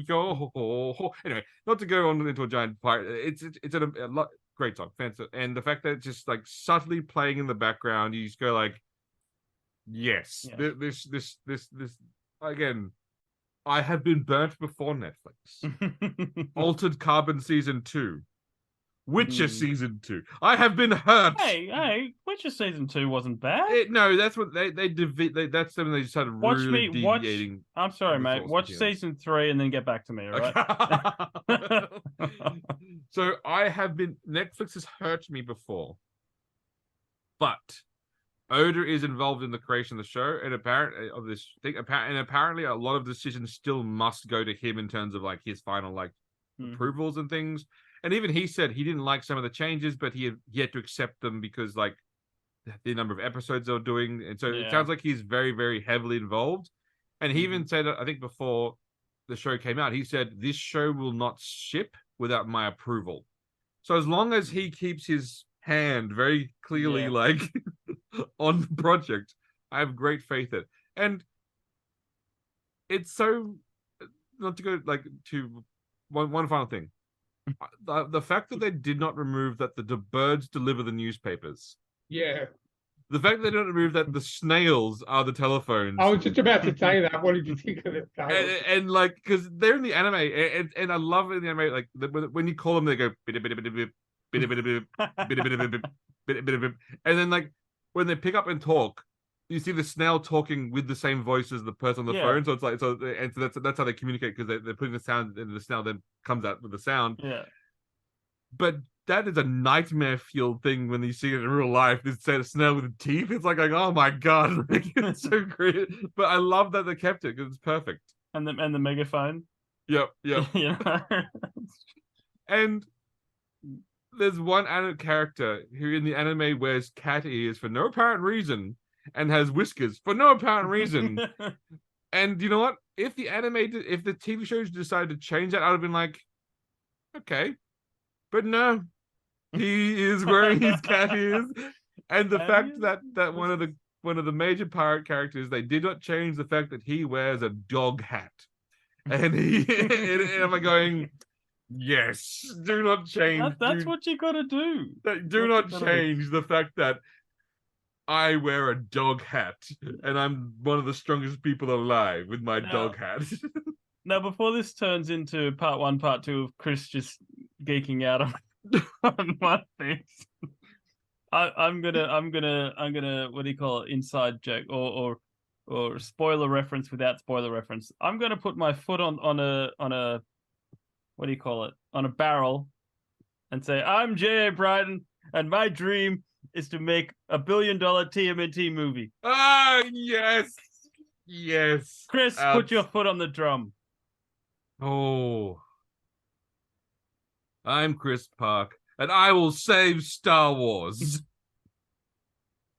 Anyway, not to go on into a giant pirate, it's a lot. great song, fantastic. And the fact that it's just like subtly playing in the background, you just go like, yes. This again. I have been burnt before Netflix. Altered Carbon Season 2. Witcher Season 2. I have been hurt. Hey, Witcher Season 2 wasn't bad. No, that's what that's something they started really deviating. I'm sorry, mate. Watch Season 3 and then get back to me, all right? So Netflix has hurt me before. But Oda is involved in the creation of the show and apparently a lot of decisions still must go to him in terms of like his final like approvals and things. And even he said he didn't like some of the changes, but he had to accept them because like the number of episodes they're doing. And so it sounds like he's very, very heavily involved. And he even said, I think before the show came out, he said, this show will not ship without my approval. So as long as he keeps his hand very clearly like on the project, I have great faith in it. And it's so, not to go like to one final thing. The fact that they did not remove that the birds deliver the newspapers. Yeah. The fact that they don't remove that the snails are the telephones. I was just about to say that. What did you think of it? And like, because they're in the anime, and I love it in the anime. Like when you call them, they go and then like when they pick up and talk, you see the snail talking with the same voice as the person on the phone. So it's like and so that's how they communicate, because they're putting the sound and the snail then comes out with the sound. Yeah. But that is a nightmare fueled thing when you see it in real life. This set of snail with teeth. It's like oh my god, like, it's so great. But I love that they kept it because it's perfect. And the megaphone. Yep. You know? And there's one animate character who in the anime wears cat ears for no apparent reason and has whiskers for no apparent reason. And you know what? If the TV shows decided to change that, I'd have been like, okay. But no, he is wearing his cat ears. And the fact that one of the major pirate characters, they did not change the fact that he wears a dog hat. And and I'm going, yes, do not change. That's what you gotta do. Do not change the fact that I wear a dog hat and I'm one of the strongest people alive with my dog hat. Now, before this turns into part 1, part 2 of Chris just geeking out on one thing, I'm gonna what do you call it? Inside joke or spoiler reference without spoiler reference. I'm gonna put my foot on a what do you call it? On a barrel and say, I'm J.A. Brighton and my dream is to make $1 billion TMNT movie. Ah, yes. Yes. Chris, put your foot on the drum. Oh. I'm Chris Park, and I will save Star Wars.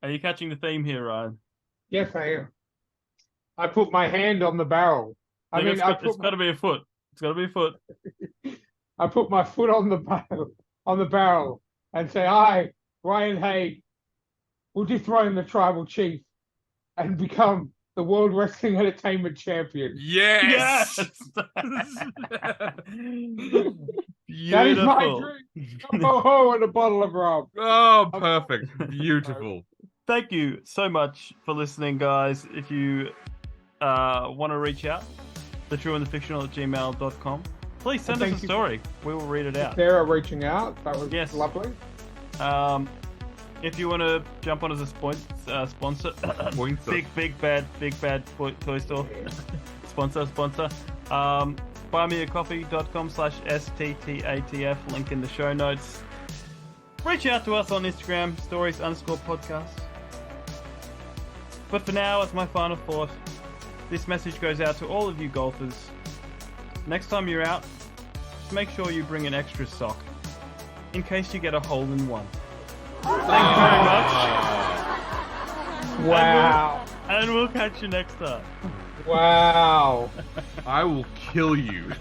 Are you catching the theme here, Ryan? Yes, I am. I put my hand on the barrel. It's got to be a foot. It's got to be a foot. I put my foot on the barrel and say, I, Ryan Haig, will dethrone the tribal chief and become the World Wrestling Entertainment Champion. Yes! That is my dream. Oh, and a bottle of rum. Oh, perfect. Beautiful. Thank you so much for listening, guys. If you want to reach out, thetrueandthefictional@gmail.com. Please send us a story. We will read it out. Sarah reaching out. That was lovely. If you want to jump on as a sponsor, big bad toy store sponsor. buymeacoffee.com/STTATF, link in the show notes. Reach out to us on Instagram, stories_podcast. But for now, as my final thought, this message goes out to all of you golfers. Next time you're out, just make sure you bring an extra sock in case you get a hole in one. Thank you very much. Wow. And we'll catch you next time. Wow. I will kill you.